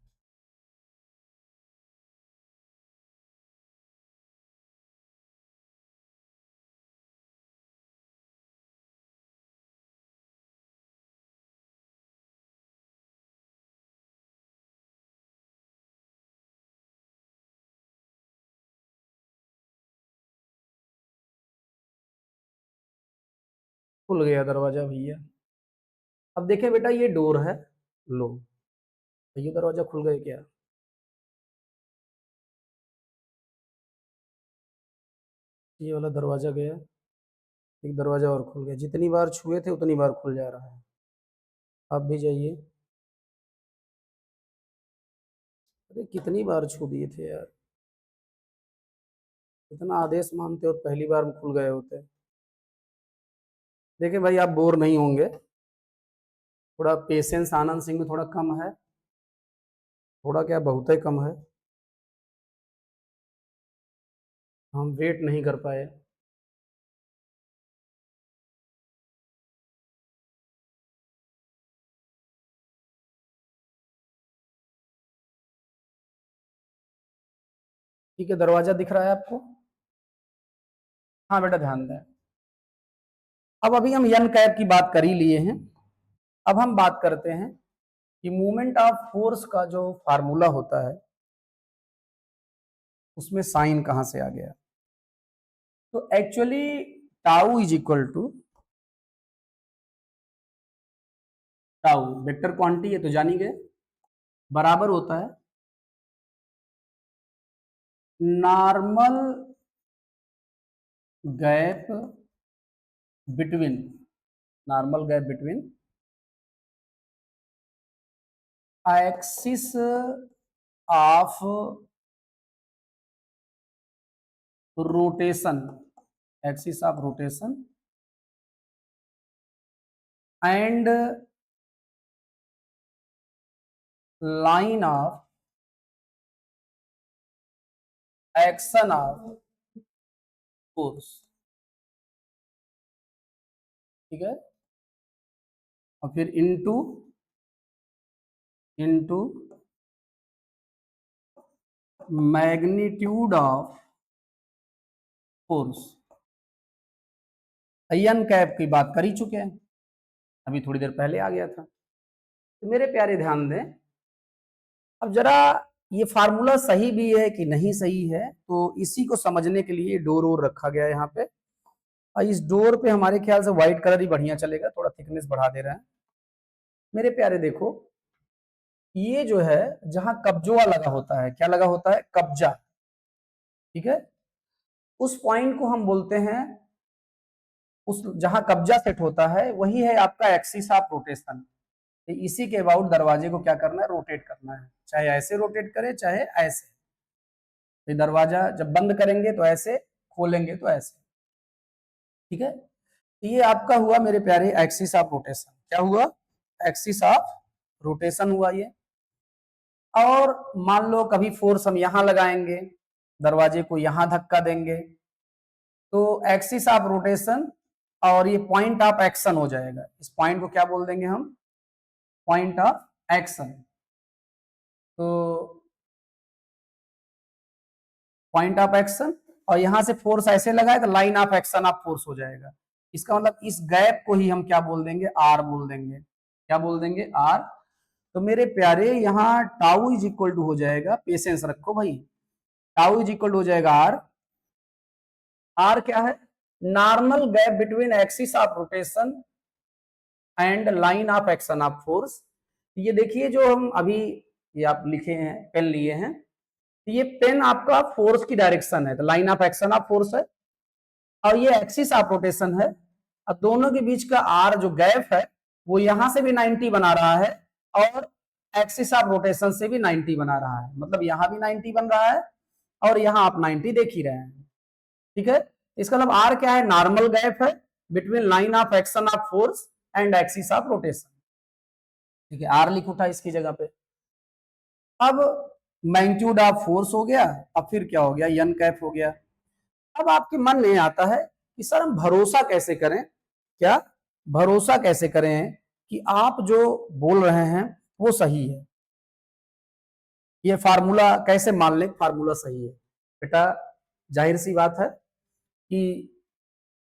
खुल गया दरवाजा भैया। अब देखें बेटा, ये डोर है, लो, तो ये दरवाजा खुल गया क्या, ये वाला दरवाजा गया, एक दरवाजा और खुल गया, जितनी बार छुए थे उतनी बार खुल जा रहा है। आप भी जाइए, अरे कितनी बार छू दिए थे यार, इतना आदेश मानते हो तो पहली बार में खुल गए होते। देखिए भाई, आप बोर नहीं होंगे, थोड़ा पेशेंस आनंद सिंह में थोड़ा कम है, थोड़ा क्या बहुत ही कम है, हम वेट नहीं कर पाए। ठीक है, दरवाजा दिख रहा है आपको, हाँ बेटा ध्यान दें। अब अभी हम यन कैप की बात कर ही लिए हैं, अब हम बात करते हैं कि मूवमेंट ऑफ फोर्स का जो फार्मूला होता है उसमें साइन कहां से आ गया। तो actually tau is equal to, tau vector quantity है तो जानी गए, बराबर होता है normal gap between, normal gap between axis of rotation, axis of rotation and line of action of force. ठीक है, और फिर into magnitude of force. N cap की बात कर ही चुके हैं, अभी थोड़ी देर पहले आ गया था। तो मेरे प्यारे ध्यान दें, अब जरा ये फार्मूला सही भी है कि नहीं सही है, तो इसी को समझने के लिए डोर और रखा गया है यहाँ पे। और इस डोर पे हमारे ख्याल से व्हाइट कलर ही बढ़िया चलेगा, थोड़ा थिकनेस बढ़ा दे रहे हैं। मेरे प्यारे देखो, ये जो है जहां कब्जोआ लगा होता है, क्या लगा होता है, कब्जा। ठीक है, उस पॉइंट को हम बोलते हैं, उस जहां कब्जा सेट होता है वही है आपका एक्सिस ऑफ रोटेशन। तो इसी के अबाउट दरवाजे को क्या करना है, रोटेट करना है, चाहे ऐसे रोटेट करे चाहे ऐसे। तो दरवाजा जब बंद करेंगे तो ऐसे, खोलेंगे तो ऐसे। ठीक है, तो ये आपका हुआ मेरे प्यारे एक्सिस ऑफ रोटेशन। क्या हुआ, एक्सिस ऑफ रोटेशन हुआ ये। और मान लो कभी फोर्स हम यहां लगाएंगे, दरवाजे को यहां धक्का देंगे, तो एक्सिस ऑफ रोटेशन और ये पॉइंट ऑफ एक्शन हो जाएगा। इस पॉइंट को क्या बोल देंगे हम, पॉइंट ऑफ एक्शन। तो पॉइंट ऑफ एक्शन, और यहां से फोर्स ऐसे लगाए तो line of action of force हो जाएगा। इसका मतलब इस गैप को ही हम क्या बोल देंगे, आर बोल देंगे। क्या बोल देंगे, आर। तो मेरे प्यारे यहाँ टाउ इज इक्वल टू हो जाएगा, पेशेंस रखो भाई, टाउ इज इक्वल टू हो जाएगा आर। आर क्या है, normal gap between axis of rotation and line of action of force. ये देखिए जो हम अभी ये आप लिखे हैं, पेन लिए हैं, तो ये पेन आपका फोर्स की डायरेक्शन है, तो line of action of force है, और ये एक्सिस ऑफ रोटेशन है। अब दोनों के बीच का आर जो गैप है वो यहां से भी 90 बना रहा है, और एक्सिस ऑफ रोटेशन से भी 90 बना रहा है, मतलब यहां भी 90 बन रहा है और यहां आप 90 देख ही रहे हैं। ठीक है, इसका मतलब आर क्या है, नॉर्मल गैप है between line of action of force and axis of rotation. ठीक है, आर लिख उठा इसकी जगह पे। अब मैग्नीट्यूड ऑफ फोर्स हो गया, अब फिर क्या हो गया, एन कैप हो गया। अब आपके मन में आता है कि सर हम भरोसा कैसे करें, क्या भरोसा कैसे करें कि आप जो बोल रहे हैं वो सही है, ये फार्मूला कैसे मान लें फार्मूला सही है। बेटा जाहिर सी बात है कि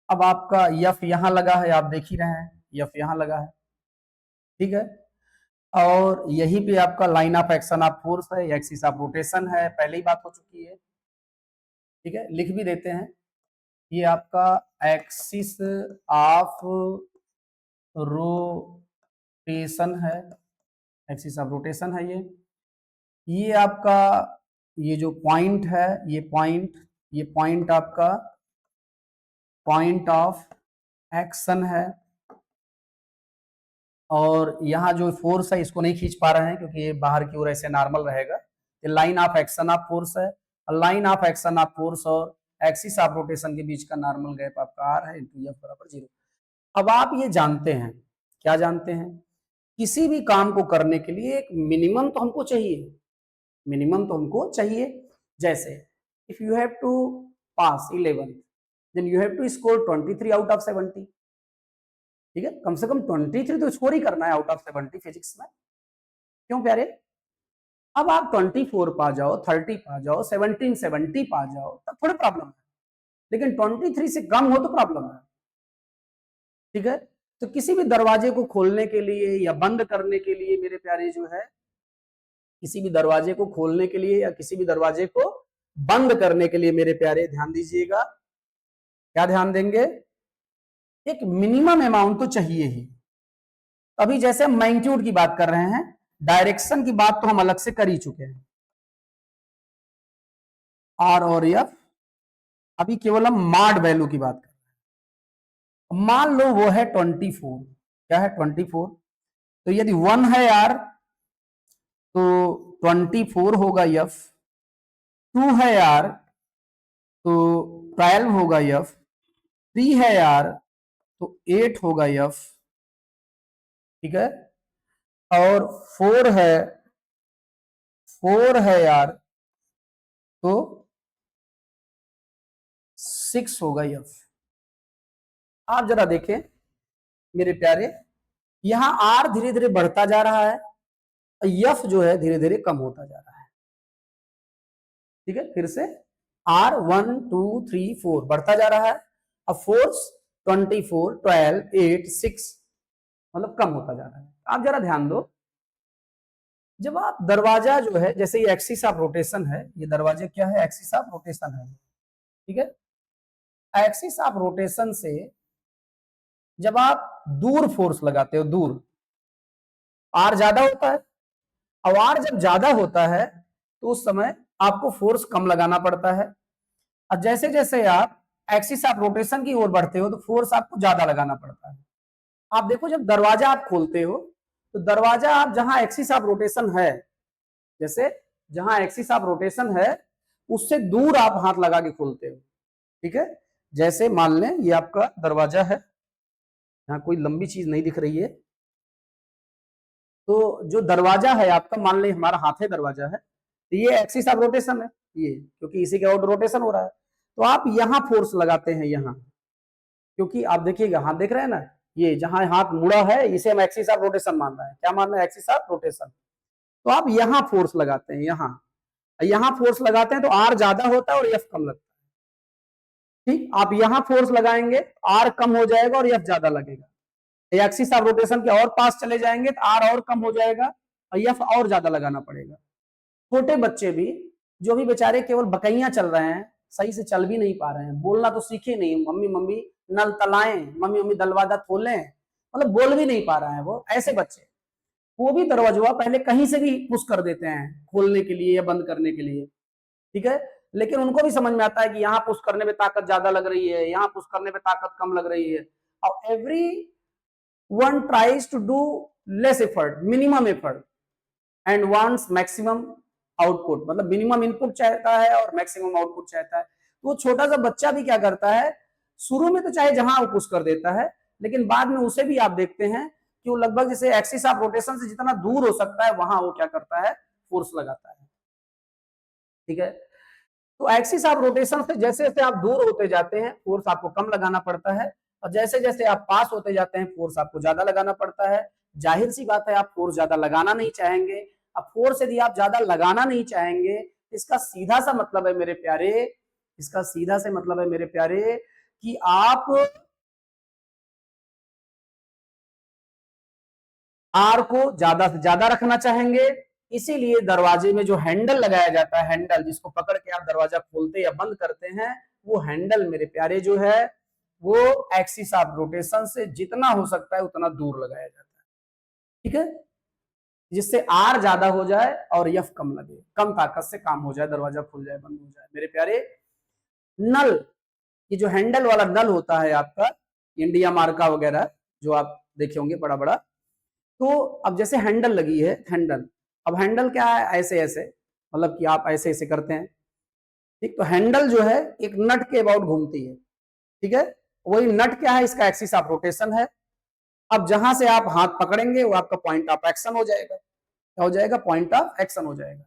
अब आपका यफ यहां लगा है, आप देख ही रहे हैं यफ यहां लगा है। ठीक है, और यही पे आपका line of action of force है, एक्सिस ऑफ रोटेशन है, पहले ही बात हो चुकी है। ठीक है, लिख भी देते हैं, ये आपका एक्सिस ऑफ रोटेशन है, एक्सिस ऑफ रोटेशन है ये आपका, ये जो पॉइंट है, ये पॉइंट आपका पॉइंट ऑफ एक्शन है। और यहाँ जो फोर्स है इसको नहीं खींच पा रहे हैं क्योंकि ये बाहर की ओर ऐसे नॉर्मल रहेगा, ये line of action of force है। Line of action of force और एक्सिस ऑफ रोटेशन के बीच का नॉर्मल गैप आपका आर है, इंटू एफ बराबर 0। अब आप ये जानते हैं, क्या जानते हैं, किसी भी काम को करने के लिए एक मिनिमम तो हमको चाहिए, मिनिमम तो हमको चाहिए। जैसे if you have to pass 11 then you have to score 23 out of 70। ठीक है, कम से कम 23 तो स्कोर ही करना है आउट ऑफ 70 फिजिक्स में। क्यों प्यारे, अब आप 24 पा जाओ, 30 पा जाओ, 17 70 पा जाओ तब थोड़े प्रॉब्लम है, लेकिन 23 से कम हो तो प्रॉब्लम है। ठीक है, तो किसी भी दरवाजे को खोलने के लिए या बंद करने के लिए मेरे प्यारे जो है, किसी भी दरवाजे को खोलने के लिए या किसी भी दरवाजे को बंद करने के लिए मेरे प्यारे ध्यान दीजिएगा, क्या ध्यान देंगे, एक मिनिमम अमाउंट तो चाहिए ही। अभी जैसे हम मैग्नीट्यूड की बात कर रहे हैं, डायरेक्शन की बात तो हम अलग से कर ही चुके हैं, आर और एफ। अभी केवल हम मॉड वैल्यू की बात कर रहे हैं। मान लो वो है 24, क्या है 24, तो यदि 1 है यार तो 24 होगा एफ, 2 है यार तो 12 होगा एफ, 3 है यार तो 8 होगा एफ, ठीक है, और 4 है यार तो 6 होगा एफ। आप जरा देखें मेरे प्यारे, यहां आर धीरे धीरे बढ़ता जा रहा है, यफ जो है धीरे धीरे कम होता जा रहा है। ठीक है, फिर से आर 1 2 3 4 बढ़ता जा रहा है, अब फोर्स 24 12 8 6 मतलब कम होता जा रहा है। आप जरा ध्यान दो, जब आप दरवाजा जो है, जैसे ये एक्सिस ऑफ रोटेशन है, ये दरवाजे क्या है, एक्सिस ऑफ रोटेशन है, ठीक है। एक्सिस ऑफ रोटेशन से जब आप दूर फोर्स लगाते हो, दूर आर ज्यादा होता है, अब आर जब ज्यादा होता है तो उस समय आपको फोर्स कम लगाना पड़ता है, और जैसे जैसे आप एक्सिस ऑफ रोटेशन की ओर बढ़ते हो तो फोर्स आपको ज्यादा लगाना पड़ता है। आप देखो जब दरवाजा आप खोलते हो तो दरवाजा आप जहां एक्सिस ऑफ रोटेशन है, जैसे जहां एक्सिस ऑफ रोटेशन है उससे दूर आप हाथ लगा के खोलते हो, ठीक है। जैसे मान लें ये आपका दरवाजा है, यहाँ कोई लंबी चीज नहीं दिख रही है, तो जो दरवाजा है आपका, मान लें हमारा हाथ है दरवाजा है, तो ये एक्सिस ऑफ रोटेशन है ये, क्योंकि इसी के और रोटेशन हो रहा है, तो आप यहां फोर्स लगाते हैं यहां, क्योंकि आप देखिएगा हाथ देख रहे हैं ना, ये जहां हाथ मुड़ा है इसे हम एक्सिस ऑफ रोटेशन मान रहे हैं, क्या मान रहे हैं, एक्सिस ऑफ रोटेशन। तो आप यहां फोर्स लगाते हैं, यहां फोर्स लगाते हैं तो आर ज्यादा होता है और एफ कम लगता है, ठीक। आप यहां फोर्स लगाएंगे आर कम हो जाएगा और एफ ज्यादा लगेगा, एक्सिस ऑफ रोटेशन के और पास चले जाएंगे तो आर और कम हो जाएगा और एफ और ज्यादा लगाना पड़ेगा। छोटे बच्चे भी, जो भी बेचारे केवल बकैया चल रहे हैं, सही से चल भी नहीं पा रहे हैं, बोलना तो सीखे नहीं, मम्मी मम्मी नल तलाएं, मम्मी मम्मी दरवाजा खोलें, मतलब बोल भी नहीं पा रहे हैं वो, ऐसे बच्चे वो भी दरवाजा पहले कहीं से भी पुश कर देते हैं खोलने के लिए या बंद करने के लिए, ठीक है। लेकिन उनको भी समझ में आता है कि यहाँ पुश करने में ताकत ज्यादा लग रही है, यहाँ पुश करने में ताकत कम लग रही है, और every one tries to do less effort, minimum effort, and wants maximum output, मतलब मिनिमम इनपुट चाहता है और मैक्सिमम आउटपुट चाहता है। तो वो छोटा सा बच्चा भी क्या करता है, शुरू में तो चाहे जहां वो पुश कर देता है, लेकिन बाद में उसे भी आप देखते हैं कि वो लगभग जैसे एक्सिस ऑफ रोटेशन से जितना दूर हो सकता है वहां वो क्या करता है, फोर्स लगाता है, ठीक है। तो एक्सिस ऑफ रोटेशन से जैसे जैसे आप दूर होते जाते हैं फोर्स आपको कम लगाना पड़ता है, और जैसे जैसे आप पास होते जाते हैं फोर्स आपको ज्यादा लगाना पड़ता है। जाहिर सी बात है आप फोर्स ज्यादा लगाना नहीं चाहेंगे। अब फोर्स यदि आप ज्यादा लगाना नहीं चाहेंगे, इसका सीधा सा मतलब है मेरे प्यारे, इसका सीधा से मतलब है मेरे प्यारे कि आप आर को ज्यादा से ज्यादा रखना चाहेंगे। इसीलिए दरवाजे में जो हैंडल लगाया जाता है, हैंडल जिसको पकड़ के आप दरवाजा खोलते या बंद करते हैं, वो हैंडल मेरे प्यारे जो है वो एक्सिस ऑफ रोटेशन से जितना हो सकता है उतना दूर लगाया जाता है, ठीक है, जिससे आर ज्यादा हो जाए और एफ कम लगे, कम ताकत से काम हो जाए, दरवाजा खुल जाए, बंद हो जाए। मेरे प्यारे नल, ये जो हैंडल वाला नल होता है आपका, इंडिया मार्का वगैरह जो आप देखे होंगे बड़ा बड़ा, तो अब जैसे हैंडल लगी है, हैंडल, अब हैंडल क्या है, ऐसे ऐसे, मतलब कि आप ऐसे ऐसे करते हैं, ठीक। तो हैंडल जो है एक नट के अबाउट घूमती है, ठीक है, वही नट क्या है, इसका एक्सिस ऑफ रोटेशन है। अब जहां से आप हाथ पकड़ेंगे वो आपका पॉइंट ऑफ एक्शन हो जाएगा, क्या हो जाएगा, पॉइंट ऑफ एक्शन हो जाएगा।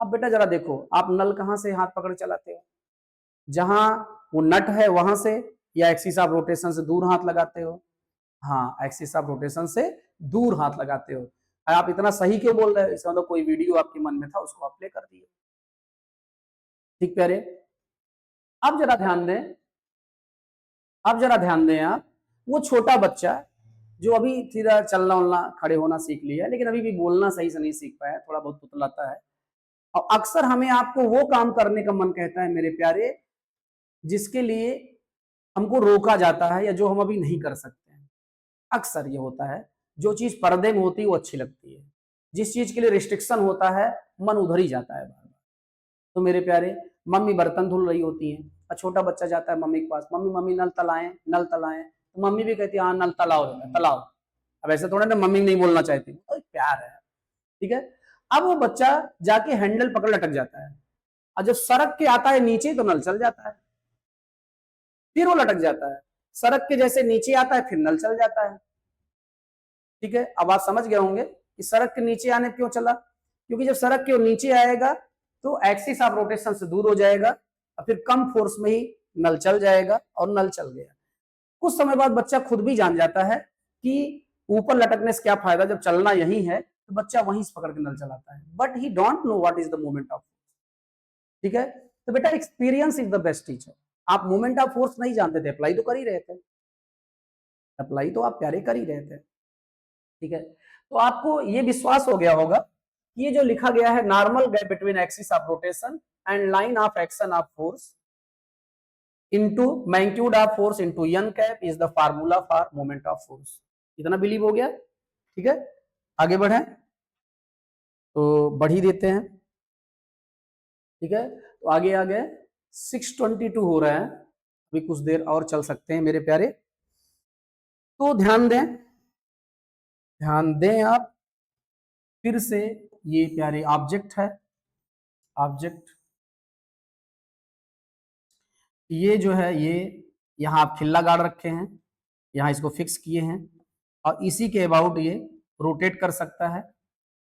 अब बेटा जरा देखो, आप नल कहां से हाथ पकड़ चलाते हो, जहां वो नट है वहां से, या एक्सिस ऑफ रोटेशन से दूर हाथ लगाते हो, हाँ एक्सिस ऑफ रोटेशन से दूर हाथ लगाते हो। आप इतना सही क्यों बोल रहे हो, इसका मतलब कोई वीडियो आपके मन में था उसको आप प्ले कर दिए, ठीक प्यारे। अब जरा ध्यान दें, अब जरा ध्यान दें आप, वो छोटा बच्चा जो अभी सीधा चलना उलना खड़े होना सीख लिया लेकिन अभी भी बोलना सही से नहीं सीख पाया, थोड़ा बहुत तुतलाता है, और अक्सर हमें आपको वो काम करने का मन कहता है मेरे प्यारे जिसके लिए हमको रोका जाता है या जो हम अभी नहीं कर सकते हैं। अक्सर ये होता है, जो चीज पर्दे में होती है वो अच्छी लगती है, जिस चीज के लिए रिस्ट्रिक्शन होता है मन उधर ही जाता है बार बार। तो मेरे प्यारे मम्मी बर्तन धुल रही होती हैं और छोटा बच्चा जाता है मम्मी के पास, मम्मी मम्मी नल तलाएं, नल तलाएं, तो मम्मी भी कहती है हाँ नल तलाओ बेटा तलाओ। अब ऐसे थोड़ा ना मम्मी नहीं बोलना चाहती, प्यार है, ठीक है। अब वो बच्चा जाके हैंडल पकड़ लटक जाता है, और जब सड़क के आता है नीचे तो नल चल जाता है, फिर वो लटक जाता है, सड़क के जैसे नीचे आता है फिर नल चल जाता है, ठीक है। अब आप समझ गए होंगे कि सड़क के नीचे आने क्यों चला, क्योंकि जब सड़क के नीचे आएगा तो एक्सिस ऑफ रोटेशन से दूर हो जाएगा और फिर कम फोर्स में ही नल चल जाएगा और नल चल गया। कुछ समय बाद बच्चा खुद भी जान जाता है कि ऊपर लटकने से क्या फायदा, जब चलना यही है तो बच्चा वहीं से पकड़ के नल चलाता है, but he don't know what is the moment of, ठीक है। तो बेटा experience is the best teacher. आप मोमेंट ऑफ फोर्स नहीं जानते थे, अप्लाई तो कर ही रहे थे, अप्लाई तो आप प्यारे कर ही रहे थे, ठीक है। तो आपको ये विश्वास हो गया होगा कि ये जो लिखा गया है normal gap between axis of rotation and line of action of force into magnitude of force into n cap is the formula for moment of force. इतना बिलीव हो गया, ठीक है। आगे बढ़े तो बढ़ ही देते हैं, ठीक है। तो आगे आगे 6:22 हो रहा है, अभी कुछ देर और चल सकते हैं मेरे प्यारे। तो ध्यान दें, ध्यान दें आप, फिर से ये प्यारे ऑब्जेक्ट है, ऑब्जेक्ट ये जो है ये यहाँ आप खिल्ला गाड़ रखे हैं, यहाँ इसको फिक्स किए हैं और इसी के अबाउट ये रोटेट कर सकता है।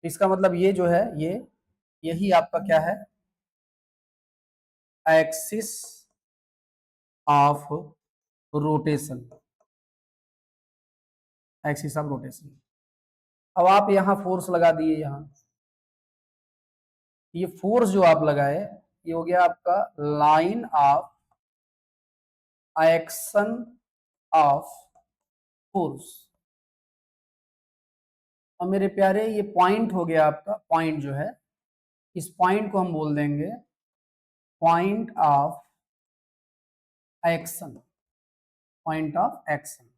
इसका मतलब ये जो है ये यही आपका क्या है, axis of rotation, axis of rotation. अब आप यहाँ फोर्स लगा दिए, यहाँ ये फोर्स जो आप लगाए ये हो गया आपका line of action of force. और मेरे प्यारे ये पॉइंट हो गया आपका, पॉइंट जो है इस पॉइंट को हम बोल देंगे point of action, point of action.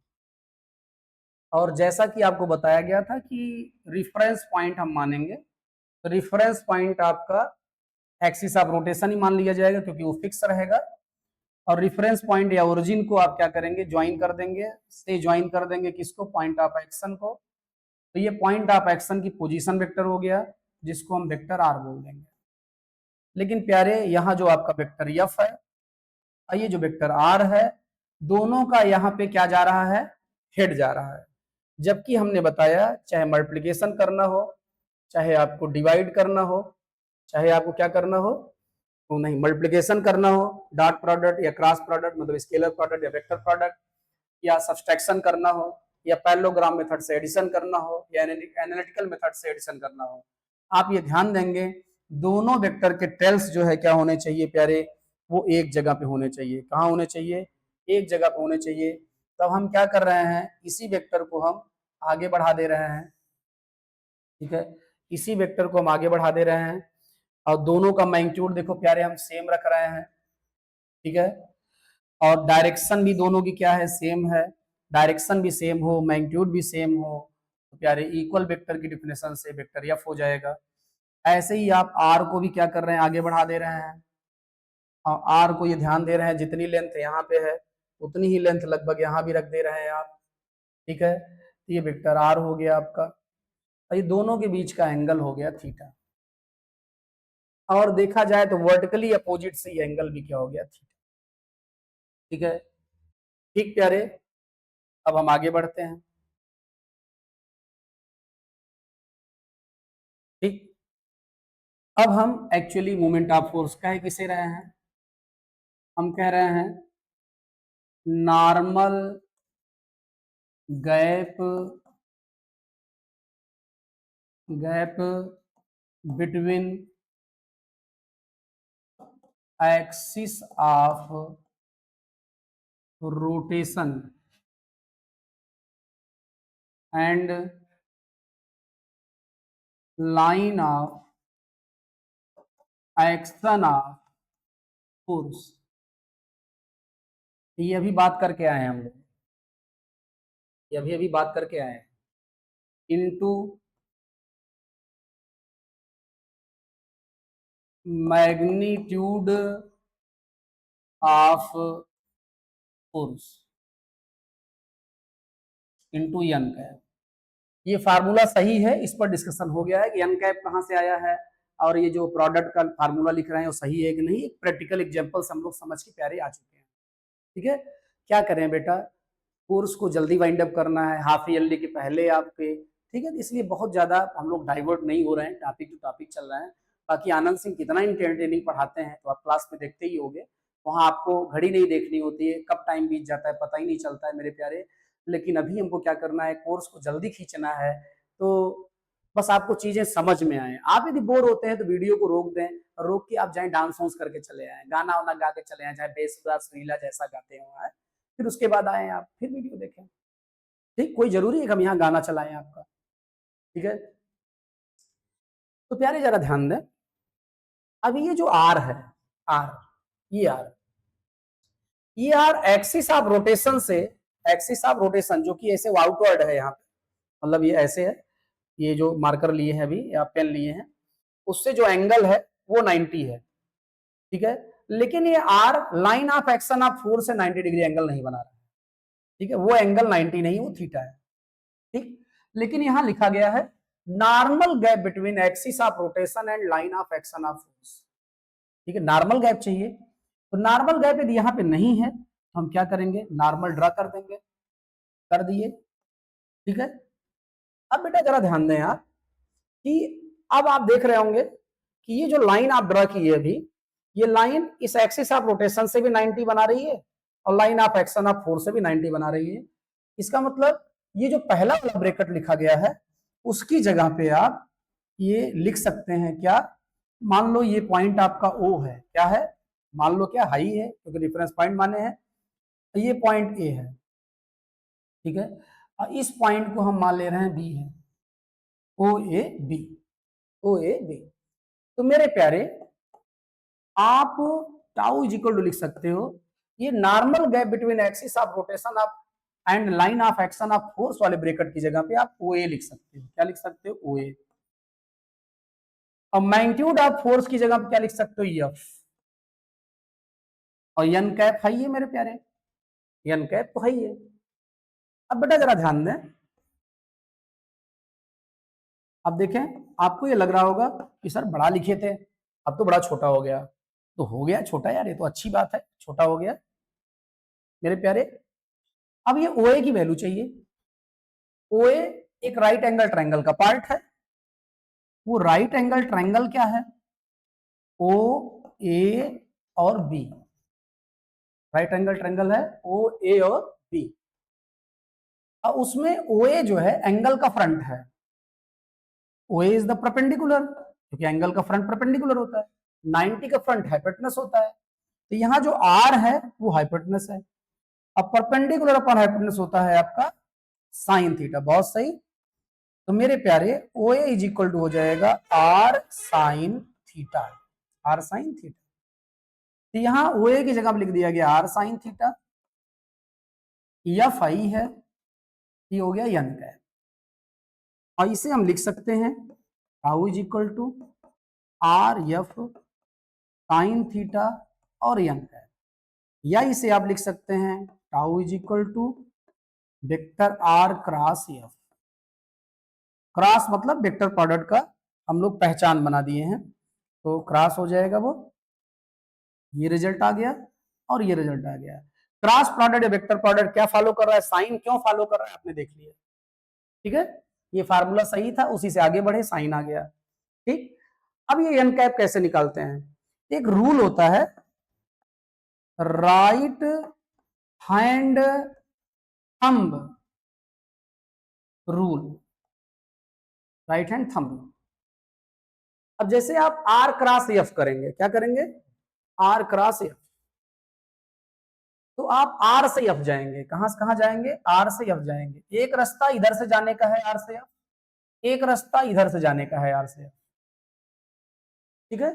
और जैसा कि आपको बताया गया था कि रिफरेंस पॉइंट हम मानेंगे, तो रिफरेंस पॉइंट आपका एक्सिस ऑफ रोटेशन ही मान लिया जाएगा क्योंकि वो फिक्स रहेगा। और रेफरेंस पॉइंट या ओरिजिन को आप क्या करेंगे, ज्वाइन कर देंगे, से ज्वाइन कर देंगे किसको, पॉइंट ऑफ एक्शन को। तो ये पॉइंट ऑफ एक्शन की पोजीशन वेक्टर हो गया जिसको हम वेक्टर आर बोल देंगे। लेकिन प्यारे यहाँ जो आपका वेक्टर एफ है और ये जो वेक्टर आर है, दोनों का यहाँ पे क्या जा रहा है, हेड जा रहा है। जबकि हमने बताया चाहे मल्टीप्लिकेशन करना हो, चाहे आपको डिवाइड करना हो, चाहे आपको क्या करना हो, तो नहीं मल्टीप्लिकेशन करना हो, डॉट प्रोडक्ट या क्रॉस प्रोडक्ट मतलब स्केलर प्रोडक्ट या वेक्टर प्रोडक्ट, या सब्सट्रैक्शन करना हो, या पैरेललोग्राम मेथड से एडिशन करना हो, या एनालिटिकल मेथड से एडिशन करना हो, आप ये ध्यान देंगे दोनों वेक्टर के टेल्स जो है क्या होने चाहिए प्यारे, वो एक जगह पे होने चाहिए। कहाँ होने चाहिए, एक जगह पे होने चाहिए। तब हम क्या कर रहे हैं, इसी वेक्टर को हम आगे बढ़ा दे रहे हैं, ठीक है, इसी वेक्टर को हम आगे बढ़ा दे रहे हैं और दोनों का मैग्नीट्यूड देखो प्यारे हम सेम रख रहे हैं, ठीक है। और डायरेक्शन भी दोनों की क्या है, सेम है, डायरेक्शन भी सेम हो, मैग्नीट्यूड भी सेम हो, तो प्यारे इक्वल वेक्टर की डिफिनेशन से वेक्टर एफ हो जाएगा। ऐसे ही आप आर को भी क्या कर रहे हैं, आगे बढ़ा दे रहे हैं और आर को ये ध्यान दे रहे हैं जितनी लेंथ यहाँ पे है उतनी ही लेंथ लगभग यहाँ भी रख दे रहे हैं आप, ठीक है। तो ये वेक्टर आर हो गया आपका, ये दोनों के बीच का एंगल हो गया थीटा। और देखा जाए तो वर्टिकली अपोजिट से ये एंगल भी क्या हो गया, थीटा, ठीक है। ठीक प्यारे, अब हम आगे बढ़ते हैं, ठीक। अब हम एक्चुअली मोमेंट ऑफ फोर्स कह किसे रहे हैं, हम कह रहे हैं normal gap, gap between axis of rotation and line of action of force. ये अभी बात करके आए हैं हम लोग, ये अभी अभी बात करके आए हैं, into magnitude of force into n cap. ये फार्मूला सही है, इस पर डिस्कशन हो गया है कि एन कैप कहाँ से आया है, और ये जो प्रोडक्ट का फार्मूला लिख रहे हैं वो सही है कि नहीं। प्रैक्टिकल एग्जांपल हम लोग समझ के प्यारे आ चुके हैं। ठीक है, क्या करें बेटा, कोर्स को जल्दी वाइंड अप करना है, हाफ ईयरली के पहले आपके। ठीक है, इसलिए बहुत ज्यादा हम लोग डाइवर्ट नहीं हो रहे हैं, टॉपिक टू टॉपिक चल रहा है। बाकी आनंद सिंह कितना इंटरटेनिंग पढ़ाते हैं तो आप क्लास में देखते ही होंगे। वहां आपको घड़ी नहीं देखनी होती है, कब टाइम बीत जाता है पता ही नहीं चलता है मेरे प्यारे। लेकिन अभी हमको क्या करना है, कोर्स को जल्दी खींचना है। तो बस आपको चीजें समझ में आए। आप यदि बोर होते हैं तो वीडियो को रोक दें, रोक के आप जाए डांस वांस करके चले आए, गाना वाना गा के चले आए, चाहे बेसुरा सुरीला जैसा गाते हो, फिर उसके बाद आए आप फिर वीडियो देखें। ठीक, कोई जरूरी है कि हम यहाँ गाना चलाएं आपका। ठीक है, तो प्यारे जरा ध्यान दें। अभी ये जो आर है, आर, ये आर, ये आर एक्सिस ऑफ रोटेशन से, एक्सिस ऑफ रोटेशन जो कि ऐसे आउटवर्ड है यहाँ पे, मतलब ये ऐसे है, ये जो मार्कर लिए हैं अभी या पेन लिए हैं, उससे जो एंगल है वो 90 है। ठीक है, लेकिन ये r line of action of force से 90 डिग्री एंगल नहीं बना रहा है। ठीक है, वो एंगल 90 नहीं, वो थीटा है। ठीक, लेकिन यहां लिखा गया है normal gap between axis of rotation and line of action of force. ठीक है, नॉर्मल गैप चाहिए। तो नॉर्मल गैप यदि यहां पे नहीं है तो हम क्या करेंगे, नॉर्मल ड्रा कर देंगे, कर दिए। ठीक है, अब बेटा जरा ध्यान दें यार कि अब आप देख रहे होंगे कि ये जो लाइन आप ड्रा की है अभी, ये लाइन इस एक्सिस ऑफ रोटेशन से भी 90 बना रही है और line of action of force से भी 90 बना रही है। इसका मतलब ये जो पहला वाला ब्रैकेट लिखा गया है उसकी जगह पे आप ये लिख सकते हैं क्या, मान लो ये पॉइंट आपका ओ है, क्या है, मान लो क्या, हाई है, क्योंकि रेफरेंस पॉइंट माने हैं, तो ये पॉइंट ए है। ठीक है, और इस पॉइंट को हम मान ले रहे हैं बी है, ओ A B, O A B. तो मेरे प्यारे आप टाउ इज इक्वल टू लिख सकते हो, ये normal gap between axis of rotation of and line of action of force वाले ब्रैकेट की जगह पे आप ओ ए लिख सकते हो। क्या लिख सकते हो, ओ ए। और मैग्नीट्यूड ऑफ फोर्स की जगह पे क्या लिख सकते हो, एफ। और एन कैप है ये मेरे प्यारे, एन कैप तो है ही है। अब बेटा जरा ध्यान दें, अब देखें, आपको ये लग रहा होगा कि सर बड़ा लिखे थे अब तो बड़ा छोटा हो गया। तो हो गया छोटा यार, ये तो अच्छी बात है, छोटा हो गया मेरे प्यारे। अब ये ओ ए की वैल्यू चाहिए। ओ ए एक राइट एंगल ट्रायंगल का पार्ट है। वो राइट एंगल ट्रायंगल क्या है, ओ ए और बी, राइट एंगल ट्रायंगल है ओ ए और बी। अब उसमें ओ ए जो है एंगल का फ्रंट है, ओ ए इज द परपेंडिकुलर, क्योंकि एंगल का फ्रंट परपेंडिकुलर होता है, 90 का फ्रंट हाइपोटेनस होता है। तो यहाँ जो आर है वो हाइपोटेनस है, अब परपेंडिकुलर अपॉन हाइपोटेनस होता है आपका साइन थीटा। बहुत सही। तो मेरे प्यारे O A is equal to हो जाएगा r sine theta, r sine theta. तो यहाँ ओ ए की जगह पर लिख दिया गया आर साइन थीटा, एफ आई है, ये हो गया एन का। और इसे हम लिख सकते हैं tau is equal to r f sine theta और एन का, या इसे आप लिख सकते हैं tau is equal to vector r cross f. Cross मतलब वेक्टर प्रोडक्ट का हम लोग पहचान बना दिए हैं, तो क्रॉस हो जाएगा वो, ये रिजल्ट आ गया और ये रिजल्ट आ गया। क्रॉस प्रोडक्ट या वेक्टर प्रोडक्ट क्या फॉलो कर रहा है, साइन क्यों फॉलो कर रहा है आपने देख लिया। ठीक है, ये फार्मूला सही था, उसी से आगे बढ़े, साइन आ गया। ठीक, अब ये एन कैप कैसे निकालते हैं, एक रूल होता है right hand thumb rule, right hand thumb rule. अब जैसे आप आर क्रॉस एफ करेंगे, क्या करेंगे, आर क्रॉस एफ, तो आप आर से एफ जाएंगे, कहां से कहां जाएंगे, आर से एफ जाएंगे। एक रास्ता इधर से जाने का है आर से एफ, एक रास्ता इधर से जाने का है आर से एफ। ठीक है,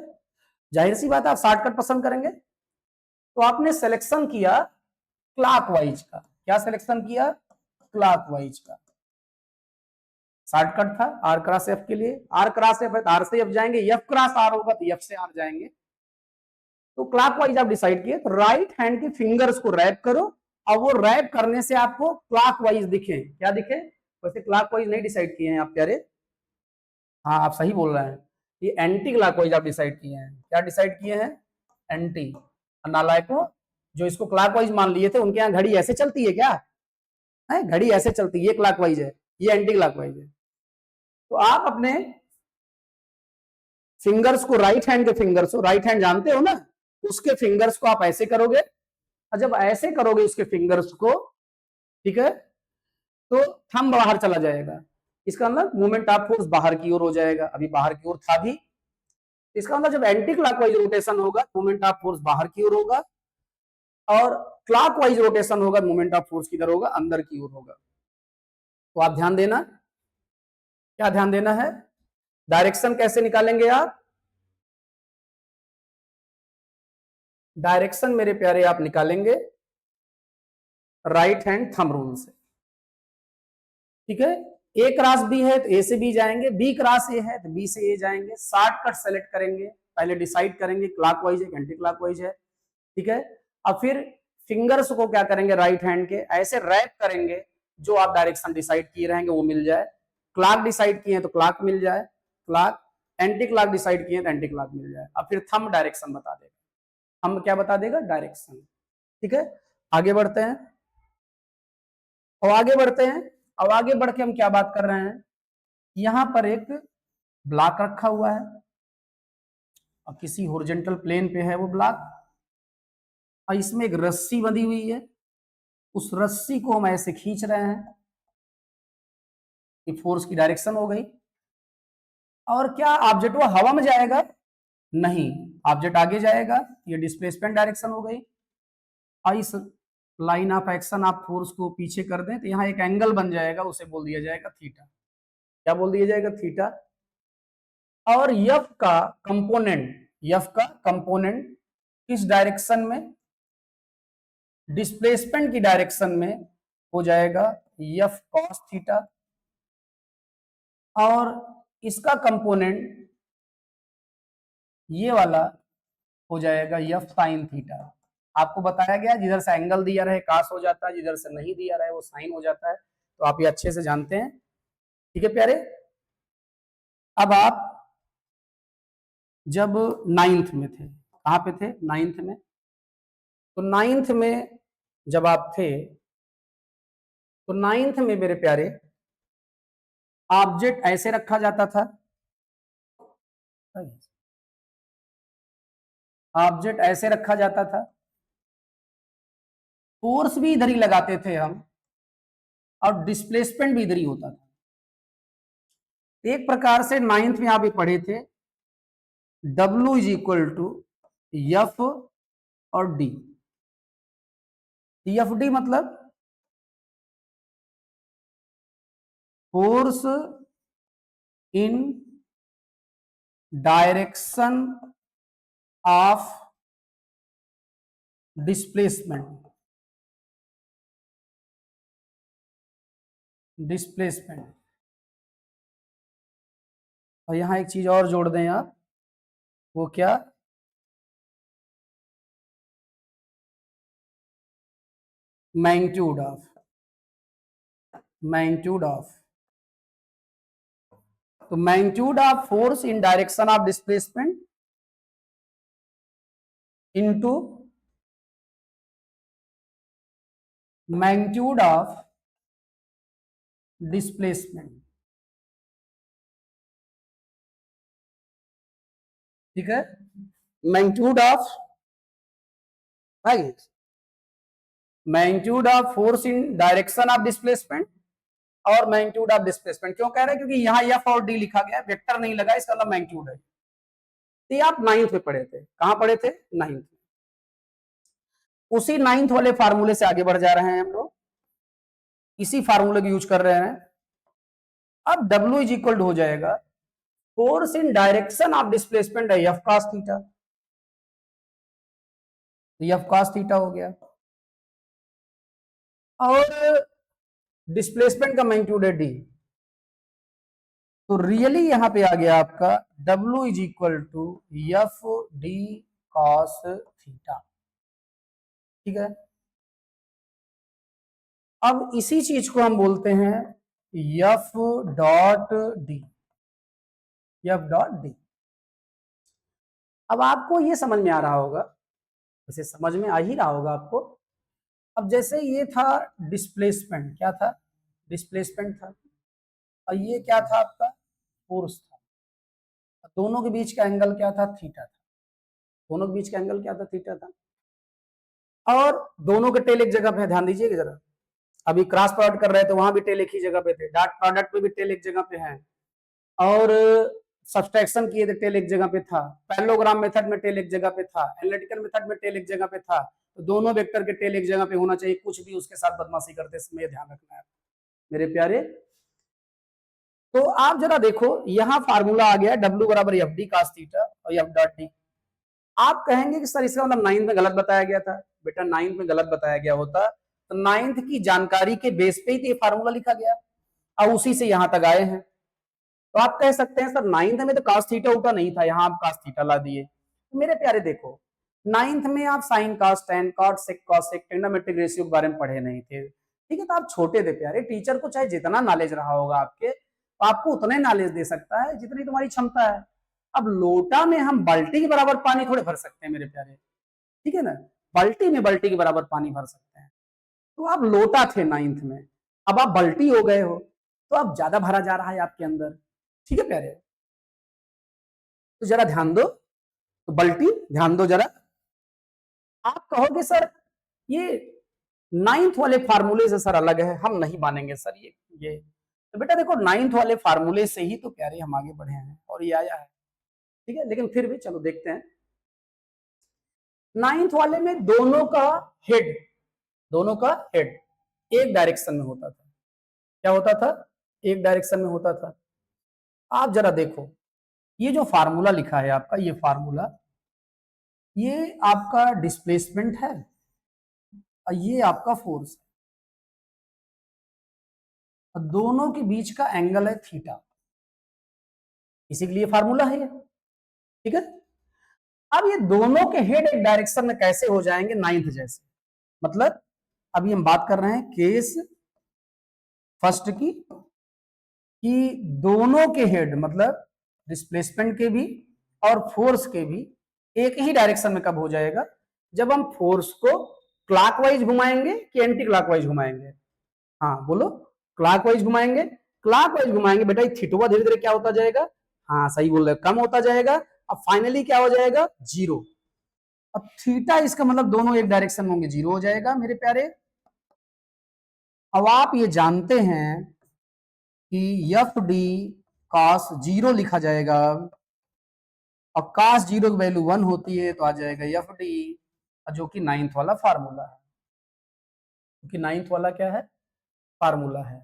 जाहिर सी बात है आप शॉर्टकट पसंद करेंगे। तो आपने सिलेक्शन किया क्लॉकवाइज का, क्या सिलेक्शन किया, क्लॉकवाइज का। शॉर्टकट था आर क्रॉस एफ के लिए, आर क्रॉस एफ है तो आर से एफ जाएंगे, एफ क्रॉस आर होगा तो एफ से आर जाएंगे। तो क्लॉकवाइज आप डिसाइड किए, तो राइट हैंड के फिंगर्स को रैप करो और वो रैप करने से आपको क्लॉकवाइज दिखे, क्या दिखे, वैसे क्लॉकवाइज नहीं डिसाइड किए हैं आप प्यारे, हाँ आप सही बोल रहे हैं, ये एंटी क्लॉकवाइज आप डिसाइड किए हैं, क्या डिसाइड किए हैं, एंटी। नालायकों, जो इसको क्लॉकवाइज मान लिए थे उनके यहाँ घड़ी ऐसे चलती है क्या, है घड़ी ऐसे चलती है, ये क्लॉकवाइज है, ये एंटी क्लॉकवाइज है। तो आप अपने फिंगर्स को, राइट हैंड के फिंगर्स को, राइट हैंड जानते हो ना, उसके फिंगर्स को आप ऐसे करोगे, और जब ऐसे करोगे उसके फिंगर्स को, ठीक है, तो थंब बाहर चला जाएगा, इसका मतलब मूवमेंट ऑफ फोर्स बाहर की ओर हो जाएगा, अभी बाहर की ओर था भी, इसका मतलब जब एंटी क्लॉकवाइज रोटेशन होगा मूवमेंट ऑफ फोर्स बाहर की ओर होगा, और क्लॉकवाइज रोटेशन होगा मूवमेंट ऑफ फोर्स किधर होगा, अंदर की ओर होगा। तो आप ध्यान देना, क्या ध्यान देना है, डायरेक्शन कैसे निकालेंगे आप, डायरेक्शन मेरे प्यारे आप निकालेंगे राइट हैंड थंब रूल से, ठीक है, ए क्रॉस बी है तो ए से बी जाएंगे, बी क्रॉस ए है तो बी से ए जाएंगे, शॉर्टकट सेलेक्ट करेंगे, पहले डिसाइड करेंगे क्लॉकवाइज है एंटी क्लॉकवाइज है, ठीक है, अब फिर फिंगर्स को क्या करेंगे, राइट हैंड के ऐसे रैप करेंगे, जो आप डायरेक्शन डिसाइड किए रहेंगे वो मिल जाए, क्लॉक डिसाइड किए तो क्लॉक मिल जाए, क्लॉक, एंटी क्लॉक डिसाइड किए तो एंटी क्लॉक मिल जाए, अब फिर थंब डायरेक्शन बता देगा, हम क्या बता देगा, डायरेक्शन, ठीक है। आगे बढ़ते हैं, और आगे बढ़ते हैं, अब आगे बढ़ के हम क्या बात कर रहे हैं, यहां पर एक ब्लॉक रखा हुआ है, अब किसी हॉरिजॉन्टल प्लेन पे है वो ब्लॉक, और इसमें एक रस्सी बंधी हुई है, उस रस्सी को हम ऐसे खींच रहे हैं, ये फोर्स की डायरेक्शन हो गई, और क्या ऑब्जेक्ट वो हवा में जाएगा, नहीं, ऑब्जेक्ट आगे जाएगा, ये डिस्प्लेसमेंट डायरेक्शन हो गई, और इस लाइन ऑफ एक्शन आप फोर्स को पीछे कर दें तो यहाँ एक एंगल बन जाएगा, उसे बोल दिया जाएगा थीटा, क्या बोल दिया जाएगा, थीटा। और यफ का कंपोनेंट, यफ का कंपोनेंट किस डायरेक्शन में, डिस्प्लेसमेंट की डायरेक्शन में हो जाएगा यफ कॉस थीटा, और इसका कंपोनेंट ये वाला हो जाएगा यफ साइन थीटा। आपको बताया गया जिधर से एंगल दिया रहे कास हो जाता है, जिधर से नहीं दिया रहे वो साइन हो जाता है, तो आप ये अच्छे से जानते हैं, ठीक है प्यारे। अब आप जब नाइन्थ में थे, कहां पे थे, नाइन्थ में, तो नाइन्थ में जब आप थे, तो नाइन्थ में मेरे प्यारे ऑब्जेक्ट ऐसे रखा जाता था, ऑब्जेक्ट ऐसे रखा जाता था, फोर्स भी इधर ही लगाते थे हम, और डिस्प्लेसमेंट भी इधर ही होता था। एक प्रकार से नाइन्थ में आप ये पढ़े थे, W is equal to f और डी, एफ डी मतलब force in direction of displacement, displacement. और यहां एक चीज और जोड़ दें आप, वो क्या, मैग्नीट्यूड ऑफ, मैग्नीट्यूड ऑफ, तो magnitude of force in direction of displacement into magnitude of displacement, ठीक है, magnitude of, magnitude of force in direction of displacement और मैग्नीट्यूड ऑफ डिस्प्लेसमेंट, क्यों कह रहे हैं, क्योंकि यहाँ एफ और डी लिखा गया, वेक्टर नहीं लगा, इसका मतलब मैग्नीट्यूड है। तो ये आप नाइन्थ में पढ़े थे, कहां पढ़े थे, नाइन्थ में, उसी नाइन्थ वाले फार्मूले से आगे बढ़ जा रहे हैं हम लोग, इसी फार्मूले को यूज कर रहे हैं। अब W इज इक्वल हो जाएगा force in direction of displacement है F cos theta, F cos theta हो गया, और डिस्प्लेसमेंट का मैग्नीट्यूड है डी, तो रियली यहां पे आ गया आपका W is equal to f d cos theta. ठीक है, अब इसी चीज को हम बोलते हैं f dot d, f dot d. अब आपको ये समझ में आ रहा होगा, वैसे समझ में आ ही रहा होगा आपको। अब जैसे ये था डिस्प्लेसमेंट, क्या था, डिस्प्लेसमेंट था, और ये क्या था आपका, फोर्स था। दोनों के बीच का एंगल क्या था, थीटा था। दोनों के बीच का एंगल क्या था, थीटा था। और दोनों के टेल एक जगह पे, ध्यान दीजिएगा जरा, अभी क्रॉस प्रोडक्ट कर रहे थे तो वहां भी टेल एक ही जगह पे थे, डॉट प्रोडक्ट में भी टेल एक जगह पे है, और सब्सट्रैक्शन किए थे टेल एक जगह पे था, पैरेललोग्राम मेथड में टेल एक जगह पे था, एनालिटिकल मेथड में टेल एक जगह पे था। तो दोनों वेक्टर के टेल एक जगह पे होना चाहिए, कुछ भी उसके साथ बदमाशी करते समय ध्यान रखना है मेरे प्यारे। तो आप जरा देखो, यहां फार्मूला आ गया W बराबर एफ डी कॉस थीटा और एफ डॉट डी। आप कहेंगे कि सर इसका मतलब 9th में गलत बताया गया था। बेटा 9th में गलत बताया गया होता तो 9th की जानकारी के बेस पे ही तो ये फार्मूला लिखा गया और उसी से यहां तक आए हैं। तो आप कह सकते हैं सर 9th में तो cos थीटा उटा नहीं था, यहां आप cos थीटा ला दिए। तो मेरे प्यारे देखो, 9th में आप sin cos tan cot sec cos sec trigonometric ratio के बारे में पढ़े नहीं थे, ठीक है। तो आप छोटे थे प्यारे, टीचर को चाहे जितना नॉलेज रहा होगा आपके, तो आपको उतना ही नॉलेज दे सकता है जितनी तुम्हारी क्षमता है। अब लोटा में हम बाल्टी के बराबर पानी थोड़े भर सकते हैं मेरे प्यारे, ठीक है ना, बाल्टी में बाल्टी के बराबर पानी भर सकते हैं। तो आप लोटा थे 9th में, अब आप बाल्टी हो गए हो, तो अब ज्यादा भरा जा रहा है आपके अंदर, ठीक है प्यारे। तो जरा ध्यान दो, तो बाल्टी ध्यान दो जरा। आप कहोगे सर ये 9th वाले फार्मूले से सर अलग है, हम नहीं मानेंगे सर ये। तो बेटा देखो 9th वाले फार्मूले से ही तो प्यारे हम आगे बढ़े हैं और ये आया है, ठीक है। लेकिन फिर भी चलो देखते हैं। 9th वाले में दोनों का हेड, दोनों का हेड एक डायरेक्शन में होता था। क्या होता था, एक डायरेक्शन में होता था। आप जरा देखो, ये जो फार्मूला लिखा है आपका, ये फार्मूला, ये आपका डिस्प्लेसमेंट है और ये आपका फोर्स है, और दोनों के बीच का एंगल है थीटा, इसी के लिए फार्मूला है ये, ठीक है। अब ये दोनों के हेड एक डायरेक्शन में कैसे हो जाएंगे 9th जैसे, मतलब अभी हम बात कर रहे हैं केस फर्स्ट की, कि दोनों के हेड मतलब डिस्प्लेसमेंट के भी और फोर्स के भी एक ही डायरेक्शन में कब हो जाएगा, जब हम फोर्स को क्लॉकवाइज घुमाएंगे कि एंटी क्लॉकवाइज घुमाएंगे। हाँ बोलो, क्लॉकवाइज घुमाएंगे, क्लॉकवाइज घुमाएंगे बेटा, थीटा धीरे धीरे क्या होता जाएगा, हाँ सही बोल रहे, कम होता जाएगा। अब फाइनली क्या हो जाएगा, जीरो। अब थीटा इसका मतलब दोनों एक डायरेक्शन में होंगे, जीरो हो जाएगा मेरे प्यारे। अब आप ये जानते हैं कि एफ डी कॉस जीरो लिखा जाएगा, और कॉस जीरो की वैल्यू 1 होती है, तो आ जाएगा एफ डी, जो कि 9th वाला फार्मूला है, क्योंकि 9th वाला क्या है, फार्मूला है,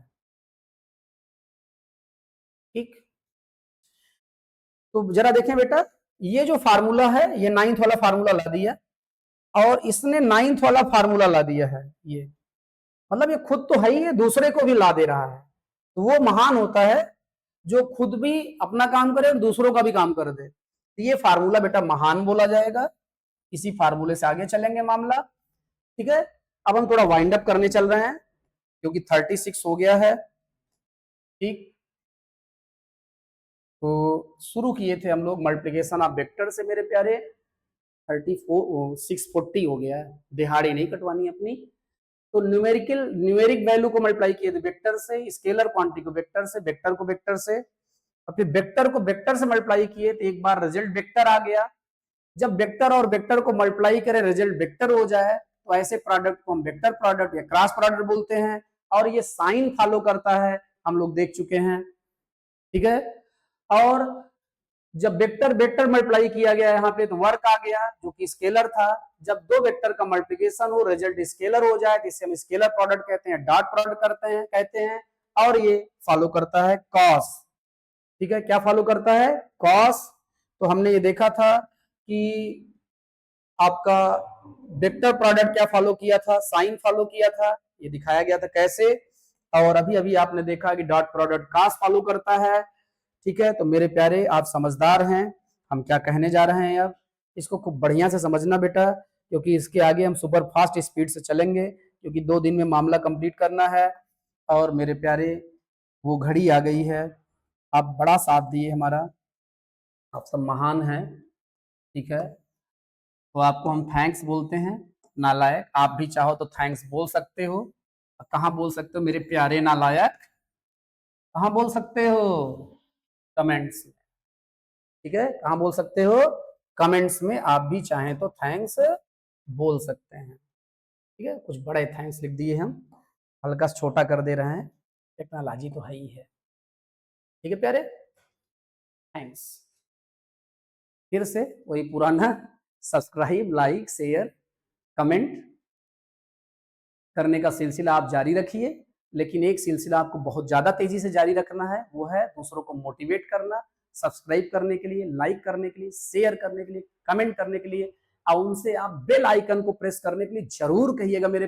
ठीक। तो जरा देखें बेटा, ये जो फार्मूला है ये 9th वाला फार्मूला ला दिया, और इसने 9th वाला फार्मूला ला दिया है, ये मतलब ये खुद तो है ही, ये दूसरे को भी ला दे रहा है। तो वो महान होता है जो खुद भी अपना काम करे और दूसरों का भी काम कर दे। तो ये फार्मूला बेटा महान बोला जाएगा, इसी फार्मूले से आगे चलेंगे मामला, ठीक है। अब हम थोड़ा वाइंड अप करने चल रहे हैं क्योंकि 36 हो गया है, ठीक। तो शुरू किए थे हम लोग मल्टीप्लिकेशन ऑफ वेक्टर से मेरे प्यारे, 640 हो गया है, दिहाड़ी नहीं कटवानी अपनी। तो न्यूमेरिक वैल्यू को मल्टीप्लाई किए थे वेक्टर से, स्केलर क्वांटिटी को वेक्टर से, वेक्टर को वेक्टर से, और फिर वेक्टर को वेक्टर से मल्टीप्लाई किए तो एक बार रिजल्ट वेक्टर आ गया। जब वेक्टर और वेक्टर को मल्टीप्लाई करें रिजल्ट वेक्टर हो जाए, तो ऐसे प्रोडक्ट को हम वेक्टर प्रोडक्ट या क्रॉस प्रोडक्ट बोलते हैं, और ये साइन फॉलो करता है, हम लोग देख चुके हैं, ठीक है। और जब वेक्टर वेक्टर मल्टीप्लाई किया गया यहाँ पे तो वर्क आ गया जो कि स्केलर था। जब दो वेक्टर का मल्टीप्लिकेशन हो रिजल्ट स्केलर हो जाए तो इसे हम स्केलर प्रोडक्ट कहते हैं, डॉट प्रोडक्ट करते हैं कहते हैं, और ये फॉलो करता है कॉस, ठीक है। क्या फॉलो करता है, कॉस। तो हमने ये देखा था कि आपका वेक्टर प्रोडक्ट क्या फॉलो किया था, साइन फॉलो किया था, ये दिखाया गया था कैसे। और अभी अभी आपने देखा कि डॉट प्रोडक्ट कॉस फॉलो करता है, ठीक है, तो मेरे प्यारे आप समझदार हैं, हम क्या कहने जा रहे हैं अब इसको खूब बढ़िया से समझना बेटा, क्योंकि इसके आगे हम सुपर फास्ट स्पीड से चलेंगे, क्योंकि 2 दिन में मामला कंप्लीट करना है। और मेरे प्यारे वो घड़ी आ गई है, आप बड़ा साथ दिए हमारा, आप सब महान हैं, ठीक है। तो आपको हम थैंक्स बोलते हैं नालायक, आप भी चाहो तो थैंक्स बोल सकते हो। कहाँ बोल सकते हो मेरे प्यारे नालायक, कहाँ बोल सकते हो? कमेंट्स में, ठीक है, कहाँ बोल सकते हो? कमेंट्स में आप भी चाहें तो थैंक्स बोल सकते हैं, ठीक है। कुछ बड़े थैंक्स लिख दिए हम, हल्का सा छोटा कर दे रहे हैं, टेक्नोलॉजी तो है ही है, ठीक है प्यारे, थैंक्स। फिर से वही पुराना, सब्सक्राइब, लाइक, शेयर, कमेंट करने का सिलसिला आप जारी रखिए, लेकिन एक सिलसिला आपको बहुत ज्यादा तेजी से जारी रखना है, वो है दूसरों को मोटिवेट करना, सब्सक्राइब करने के लिए, लाइक करने के लिए, शेयर करने के लिए, कमेंट करने के लिए, और उनसे आप बेल आइकन को प्रेस करने के लिए जरूर कहिएगा मेरे